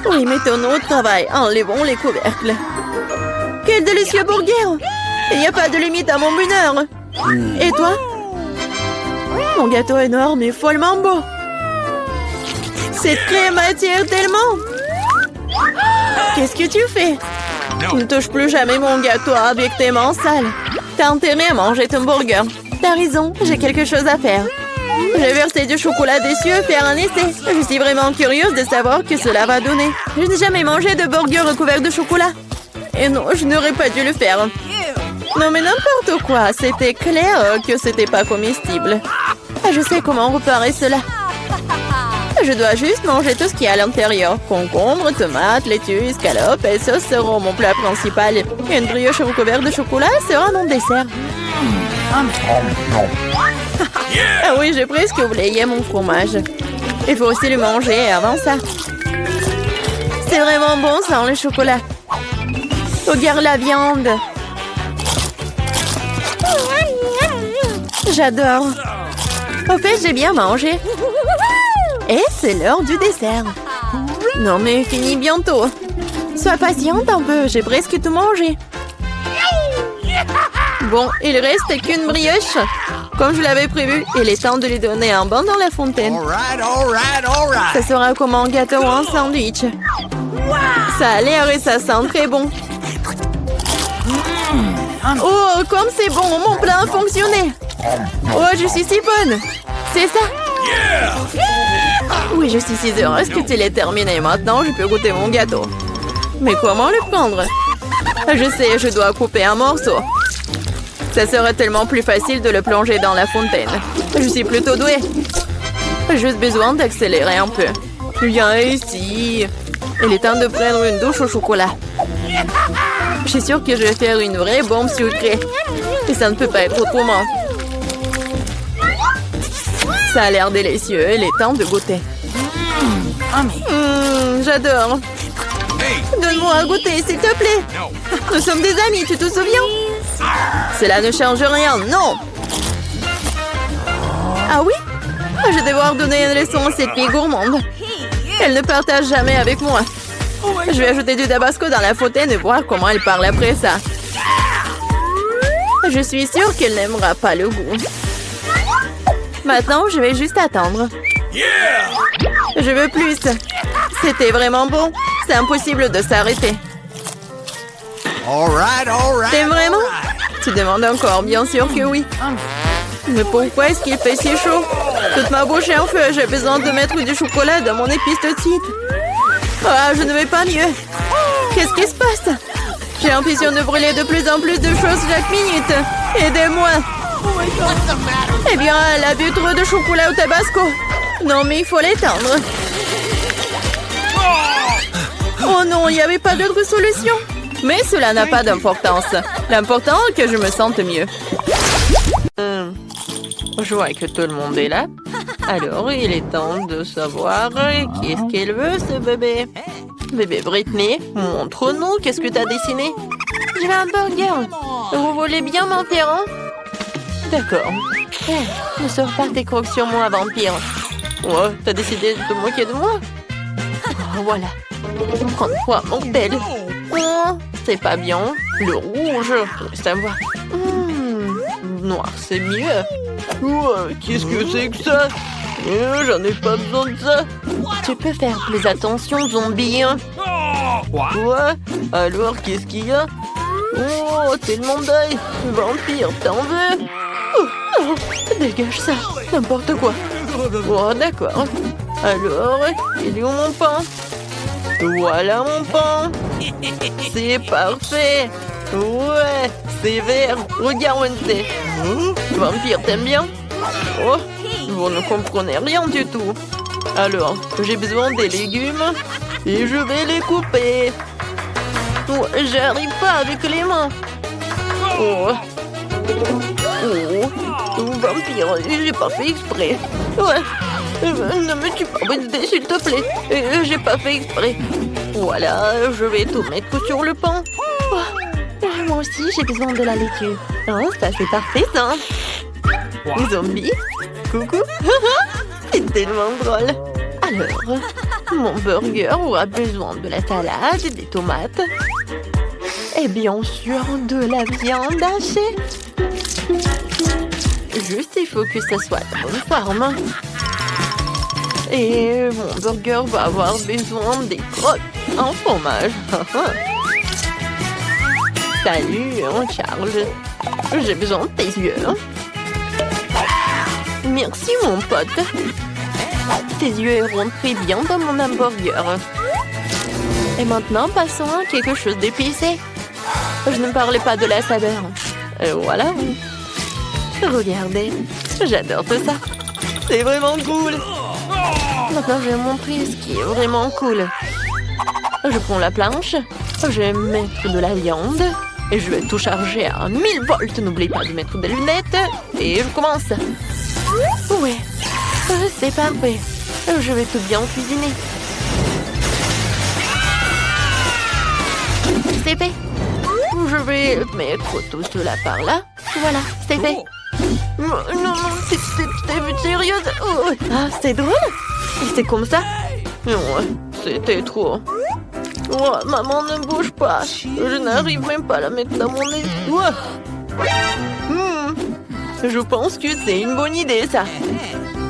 Oui, mettons-nous au travail. Enlevons les couvercles. Quel délicieux burger! Il n'y a pas de limite à mon bonheur. Et toi? Mon gâteau est énorme et follement beau. Cette crème attire tellement. Qu'est-ce que tu fais? Ne touche plus jamais mon gâteau avec tes mains sales. T'as intérêt à manger ton burger. T'as raison, j'ai quelque chose à faire. Je vais verser du chocolat dessus et faire un essai. Je suis vraiment curieuse de savoir ce que cela va donner. Je n'ai jamais mangé de burger recouvert de chocolat. Et non, je n'aurais pas dû le faire. Non mais n'importe quoi, c'était clair que c'était pas comestible. Je sais comment réparer cela. Je dois juste manger tout ce qu'il y a à l'intérieur. Concombre, tomates, laitue, escalope et sauce seront mon plat principal. Et une brioche recouverte de chocolat sera mon dessert. Ah oui, j'ai presque oublié mon fromage. Il faut aussi le manger avant ça. C'est vraiment bon sans le chocolat. Regarde la viande. J'adore. Au fait, j'ai bien mangé. Et c'est l'heure du dessert. Non mais fini bientôt. Sois patiente un peu, j'ai presque tout mangé. Bon, il reste qu'une brioche. Comme je l'avais prévu, il est temps de lui donner un bain dans la fontaine. Ça sera comme un gâteau ou un sandwich. Ça a l'air et ça sent très bon. Oh, comme c'est bon, mon plan a fonctionné. Oh, je suis si bonne. C'est ça? Oui, je suis si heureuse que tu l'aies terminé. Maintenant, je peux goûter mon gâteau. Mais comment le prendre? Je sais, je dois couper un morceau. Ça serait tellement plus facile de le plonger dans la fontaine. Je suis plutôt douée. J'ai juste besoin d'accélérer un peu. Viens ici. Il est temps de prendre une douche au chocolat. Je suis sûre que je vais faire une vraie bombe sucrée. Et ça ne peut pas être autrement. Ça a l'air délicieux. Il est temps de goûter. J'adore. Donne-moi à goûter, s'il te plaît. Nous sommes des amis, tu te souviens? Cela ne change rien, non. Ah oui? Je vais devoir donner une leçon à cette fille gourmande. Elle ne partage jamais avec moi. Je vais ajouter du tabasco dans la fontaine et voir comment elle parle après ça. Je suis sûre qu'elle n'aimera pas le goût. Maintenant, je vais juste attendre. Je veux plus. C'était vraiment bon. C'est impossible de s'arrêter. T'aimes vraiment? Tu demandes encore, bien sûr que oui. Mais pourquoi est-ce qu'il fait si chaud? Toute ma bouche est en feu. J'ai besoin de mettre du chocolat dans mon épice de titre. Ah, je ne vais pas mieux. Qu'est-ce qui se passe? J'ai l'impression de brûler de plus en plus de choses chaque minute. Aidez-moi. Eh bien, elle a bu trop de chocolat au tabasco. Non, mais il faut l'éteindre. Oh non, il n'y avait pas d'autre solution. Mais cela n'a pas d'importance. L'important est que je me sente mieux. Je vois que tout le monde est là. Alors, il est temps de savoir qu'est-ce qu'elle veut, ce bébé. Bébé Britney, montre-nous qu'est-ce que tu as dessiné. Je veux un burger. Vous voulez bien m'en faire un? D'accord. Ne sors pas tes crocs sur moi, vampire. Ouais, t'as décidé de te moquer de moi? Oh, voilà. Prends-toi, mortel. Oh, c'est pas bien. Le rouge, ça va. Noir, c'est mieux. Ouais, qu'est-ce que c'est que ça? J'en ai pas besoin de ça. Tu peux faire plus attention, zombie. Quoi? Alors, qu'est-ce qu'il y a? Oh, tellement d'œil. Vampire, t'en veux? Oh, dégage ça. N'importe quoi. Oh, d'accord. Alors, il est où mon pain? Voilà mon pain. C'est parfait. Ouais, c'est vert. Regarde, Wednesday. Vampire, t'aimes bien? Oh, vous ne comprenez rien du tout. Alors, j'ai besoin des légumes et je vais les couper. Oh, j'arrive pas avec les mains. Oh. Oh, vampire, j'ai pas fait exprès. Ouais. Ne me tue pas, Wednesday, s'il te plaît. J'ai pas fait exprès. Voilà, je vais tout mettre sur le pain. Oh. Moi aussi, j'ai besoin de la laitue. Oh, ça, c'est parfait, ça. Zombie, coucou. C'est tellement drôle. Alors, mon burger aura besoin de la salade, des tomates et bien sûr de la viande hachée. Juste, il faut que ça soit de bonne forme. Et mon burger va avoir besoin des crottes en fromage. Salut, Charles. J'ai besoin de tes yeux. Merci, mon pote. Tes yeux iront très bien dans mon hamburger. Et maintenant, passons à quelque chose d'épicé. Je ne parlais pas de la saveur. Et voilà. Regardez, j'adore tout ça. C'est vraiment cool. Maintenant, je vais montrer ce qui est vraiment cool. Je prends la planche, je vais mettre de la viande et je vais tout charger à 1000 volts. N'oublie pas de mettre des lunettes et je commence. Ouais, c'est parfait. Je vais tout bien cuisiner. C'est fait. Je vais mettre tout cela par là. Voilà, c'est fait. Non, t'es sérieuse? Oh. Ah, c'est drôle. Et c'est comme ça? Non, c'était trop. Oh, maman, ne bouge pas. Je n'arrive même pas à la mettre dans mon nez. Je pense que c'est une bonne idée, ça.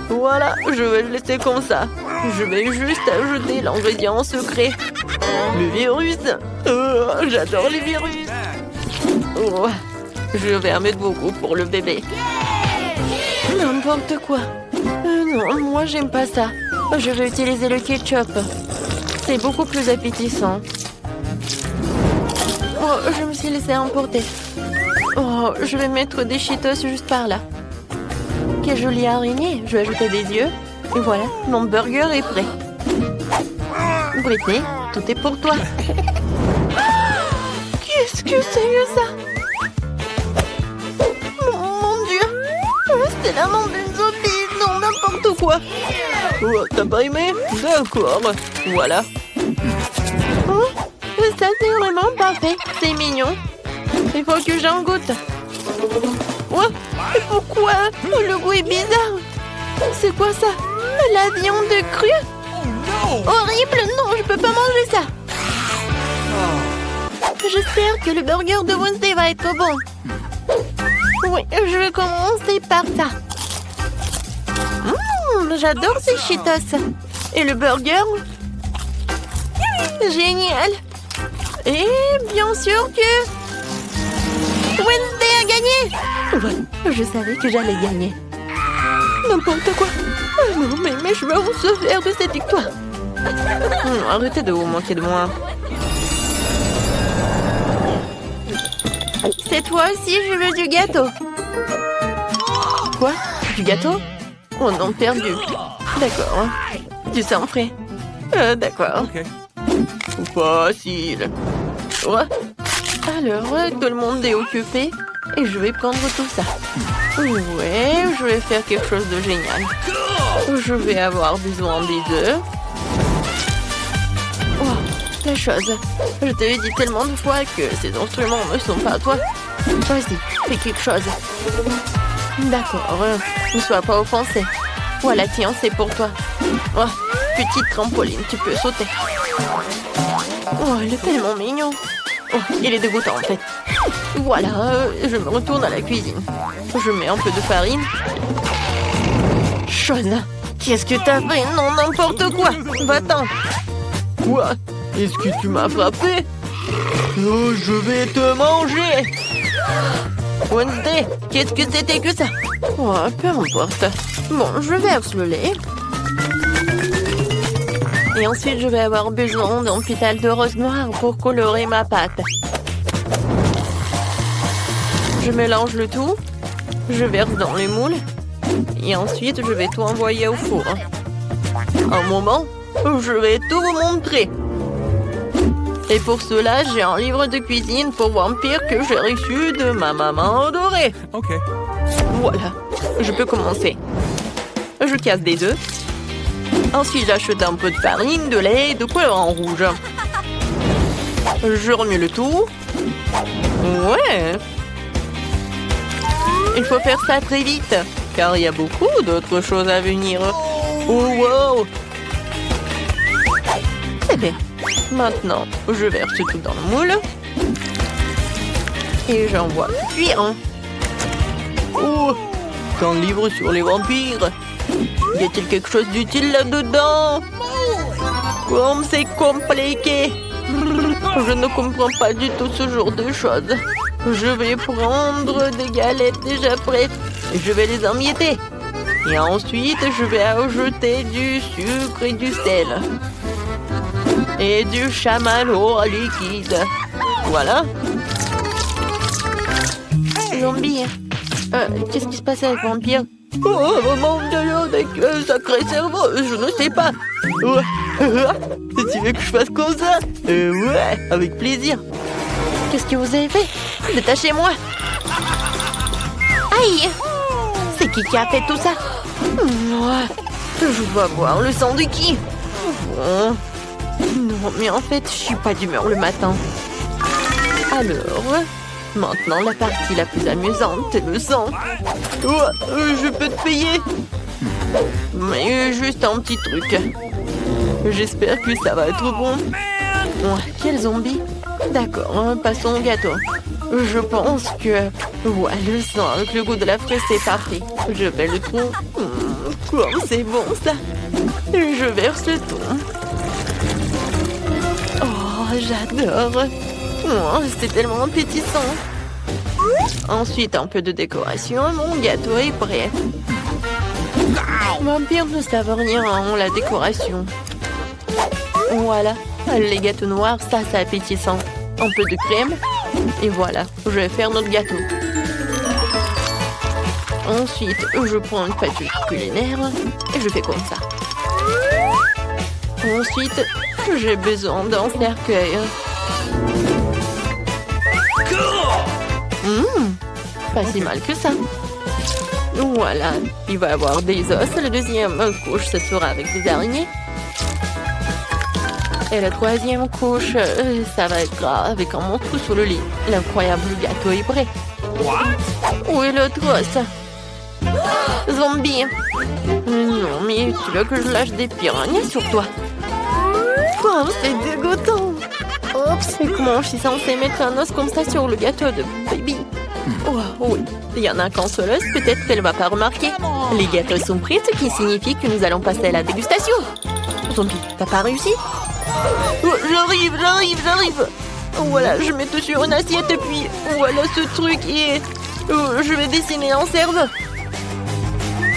Voilà, je vais le laisser comme ça. Je vais juste ajouter l'ingrédient secret. Le virus. Oh, j'adore les virus. Oh, je vais en mettre beaucoup pour le bébé. N'importe quoi. Non, moi, j'aime pas ça. Je vais utiliser le ketchup. C'est beaucoup plus appétissant. Oh, je me suis laissée emporter. Oh, je vais mettre des Cheetos juste par là. Quelle jolie araignée. Je vais ajouter des yeux. Et voilà, mon burger est prêt. Britney, tout est pour toi. Qu'est-ce que c'est que ça? Mon Dieu. C'est la main d'une zombie. Non, n'importe quoi. Oh, t'as pas aimé? D'accord. Voilà. Oh, ça, c'est vraiment parfait. C'est mignon. Il faut que j'en goûte. Ouais, mais pourquoi? Le goût est bizarre. C'est quoi ça? La viande crue? Horrible! Non, je peux pas manger ça. J'espère que le burger de Wednesday va être bon. Oui, je vais commencer par ça. J'adore ces Cheetos. Et le burger? Génial. Et bien sûr que Wednesday a gagné. Ouais, je savais que j'allais gagner. N'importe quoi. Oh non, mais je vais se faire de cette victoire. Arrêtez de vous moquer de moi. Cette fois aussi, je veux du gâteau. Quoi? Du gâteau? Oh non, perdu. D'accord. Du sang frais. D'accord. Facile. Ouais. Alors, tout le monde est occupé et je vais prendre tout ça. Ouais, je vais faire quelque chose de génial. Je vais avoir besoin des œufs. Oh, la chose. Je te l'ai dit tellement de fois que ces instruments ne sont pas à toi. Vas-y, fais quelque chose. D'accord, ne sois pas offensé. Voilà, tiens, c'est pour toi. Oh, petite trampoline, tu peux sauter. Oh, il est tellement mignon. Oh, il est dégoûtant en fait. Voilà, je me retourne à la cuisine. Je mets un peu de farine. Chose, qu'est-ce que t'as fait? Non, n'importe quoi. Va-t'en. Quoi? Est-ce que tu m'as frappé? Oh, je vais te manger. Wednesday, qu'est-ce que c'était que ça? Oh, peu importe. Bon, je verse le lait. Et ensuite, je vais avoir besoin d'un pétale de rose noire pour colorer ma pâte. Je mélange le tout. Je verse dans les moules. Et ensuite, je vais tout envoyer au four. Un moment, je vais tout vous montrer. Et pour cela, j'ai un livre de cuisine pour vampires que j'ai reçu de ma maman adorée. Ok. Voilà, je peux commencer. Je casse des œufs. Ensuite, j'achète un peu de farine, de lait et de colorant rouge. Je remue le tout. Ouais. Il faut faire ça très vite, car il y a beaucoup d'autres choses à venir. Oh, wow! C'est bien. Maintenant, je verse tout dans le moule. Et j'envoie cuire. Oh! C'est un livre sur les vampires. Y a-t-il quelque chose d'utile là-dedans? Comme c'est compliqué. Je ne comprends pas du tout ce genre de choses. Je vais prendre des galettes déjà prêtes et je vais les emietter. Et ensuite, je vais ajouter du sucre et du sel. Et du chamallow liquide. Voilà. Zombie. Qu'est-ce qui se passe avec Vampire? Oh, mon Dieu, avec sacré cerveau, je ne sais pas. Tu veux que je fasse comme ça? Ouais, avec plaisir. Qu'est-ce que vous avez fait? Détachez-moi. Aïe! C'est qui a fait tout ça? Je vais voir le sang de qui? Bon. Non, mais en fait, je suis pas d'humeur le matin. Alors, maintenant la partie la plus amusante, c'est le sang. Je peux te payer. Mais juste un petit truc. J'espère que ça va être bon. Quel zombie? D'accord, passons au gâteau. Je pense que... Ouais, le sang avec le goût de la fraise, c'est parfait. Je vais le tout. Comme c'est bon, ça. Je verse le tout. Oh, j'adore. C'est tellement appétissant. Ensuite, un peu de décoration. Mon gâteau est prêt. Vampire ne savent rien en la décoration. Voilà. Les gâteaux noirs, ça, c'est appétissant. Un peu de crème. Et voilà, je vais faire notre gâteau. Ensuite, je prends une pâte culinaire et je fais comme ça. Ensuite, j'ai besoin d'un cercueil. Pas si mal que ça. Voilà, il va y avoir des os. La deuxième couche, ce sera avec des araignées. Et la troisième couche, ça va être avec un manteau sous le lit. L'incroyable gâteau est prêt. Où est l'autre os? Zombie. Non, mais tu veux que je lâche des piranhas sur toi? Oh, c'est dégoûtant. Oups, et comment je suis censée mettre un os comme ça sur le gâteau de baby? Oh, oui, il y en a qu'un seul os, peut-être qu'elle ne va pas remarquer. Les gâteaux sont prêts, ce qui signifie que nous allons passer à la dégustation. Zombie, t'as pas réussi? Oh, j'arrive. Voilà, je mets tout sur une assiette et puis voilà ce truc et je vais dessiner un cerveau.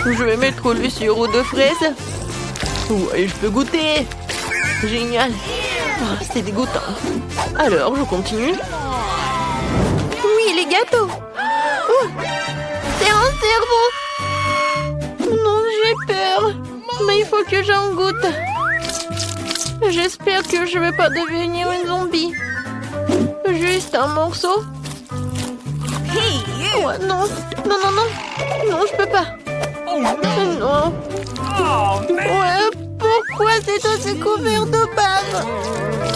Je vais mettre le sirop de fraise. Ouais, je peux goûter. Génial. Oh, c'est dégoûtant. Alors, je continue. Oui, les gâteaux. Oh, c'est un cerveau. Non, j'ai peur. Mais il faut que j'en goûte. J'espère que je vais pas devenir une zombie. Juste un morceau. Ouais, non, je peux pas. Non. Ouais, pourquoi c'est aussi couvert de bave?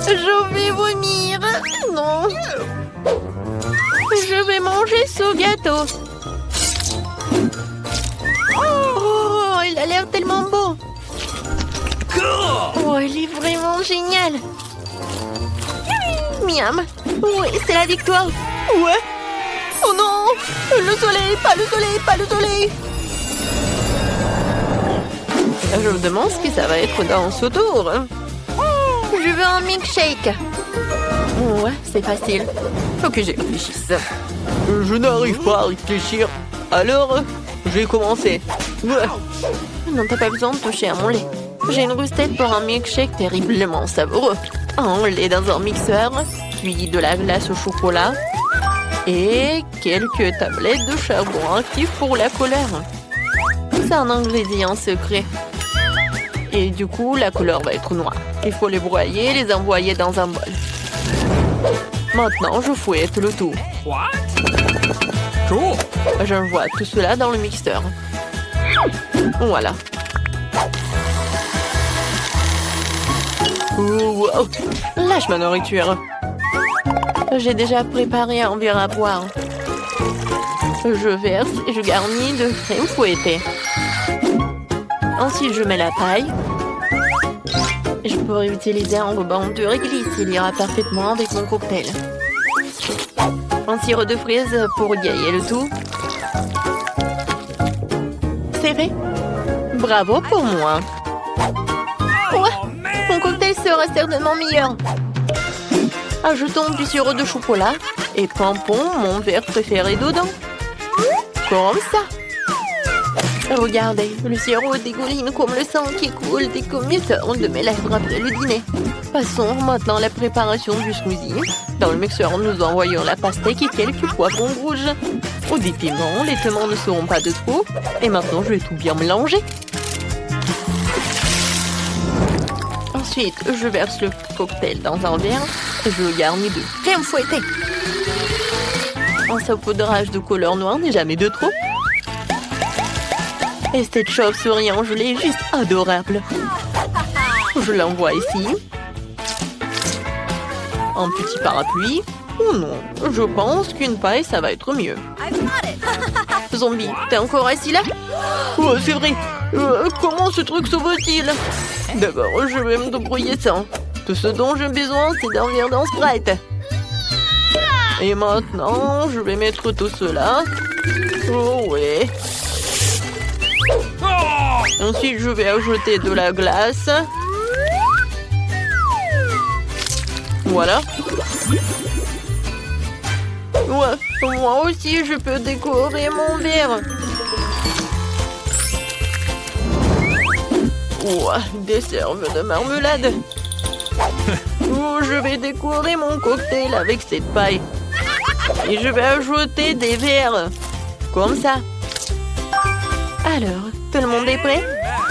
Je vais vomir. Non. Je vais manger ce gâteau. Oh, il a l'air tellement beau. Cool. Oh, il est vraiment génial. Miam. Oui, c'est la victoire. Ouais. Oh non. Le soleil, pas le soleil, pas le soleil. Je me demande ce que ça va être dans ce tour. Je veux un milkshake. Ouais, c'est facile. Faut que j'y réfléchisse. Je n'arrive pas à réfléchir. Alors, je vais commencer. Ouais. Non, t'as pas besoin de toucher à mon lait. J'ai une recette pour un milkshake terriblement savoureux. Un lait dans un mixeur, puis de la glace au chocolat et quelques tablettes de charbon actif pour la couleur. C'est un ingrédient secret. Et du coup, la couleur va être noire. Il faut les broyer et les envoyer dans un bol. Maintenant, je fouette le tout. What? Cool. J'envoie tout cela dans le mixeur. Voilà. Oh, wow. Lâche ma nourriture. J'ai déjà préparé un verre à boire. Je verse et je garnis de crème fouettée. Ensuite, je mets la paille. Je pourrais utiliser un ruban de réglisse. Il ira parfaitement avec mon cocktail. Un sirop de fraises pour égayer le tout. C'est fait. Bravo pour moi. Ouais, mon cocktail sera certainement meilleur. Ajoutons du sirop de chocolat et pompons mon verre préféré dedans. Comme ça. Regardez, le sirop dégouline comme le sang qui coule des commusseurs de mes lèvres après le dîner. Passons maintenant à la préparation du smoothie. Dans le mixeur, nous envoyons la pastèque et quelques poivrons rouges. Au des piments, les piments ne seront pas de trop. Et maintenant, je vais tout bien mélanger. Ensuite, je verse le cocktail dans un verre et je le garnis de crème fouettée. Un saupoudrage de couleur noire n'est jamais de trop. Et cette chauve-souris en gelée est juste adorable. Je l'envoie ici. Un petit parapluie. Oh non, je pense qu'une paille, ça va être mieux. Zombie, t'es encore assis là? Oh, c'est vrai. Comment ce truc s'ouvre-t-il? D'abord, je vais me débrouiller sans. Tout ce dont j'ai besoin, c'est d'un verre dans Sprite. Et maintenant, je vais mettre tout cela. Oh ouais. Ensuite, je vais ajouter de la glace. Voilà. Ouais, moi aussi, je peux décorer mon verre. Ouais, des cerves de marmelade. Oh, je vais décorer mon cocktail avec cette paille. Et je vais ajouter des verres. Comme ça. Alors, tout le monde est prêt?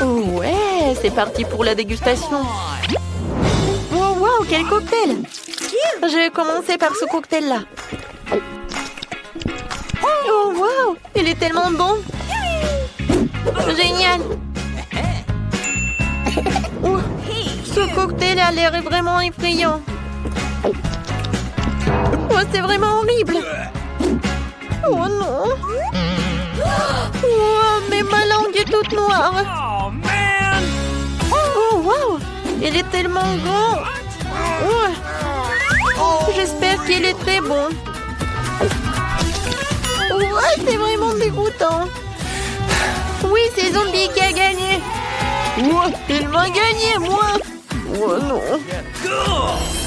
Ouais, c'est parti pour la dégustation. Wow, wow, quel cocktail! Je vais commencer par ce cocktail-là. Oh, wow, il est tellement bon! Génial! Oh, ce cocktail a l'air vraiment effrayant. Oh, c'est vraiment horrible! Oh non! Oh, mais ma langue est toute noire! Oh, man! Oh, wow! Il est tellement grand! Oh. J'espère qu'il est très bon. Oh, c'est vraiment dégoûtant. Oui, c'est Zombie qui a gagné. Oh, il m'a gagné, moi! Oh non! Cool.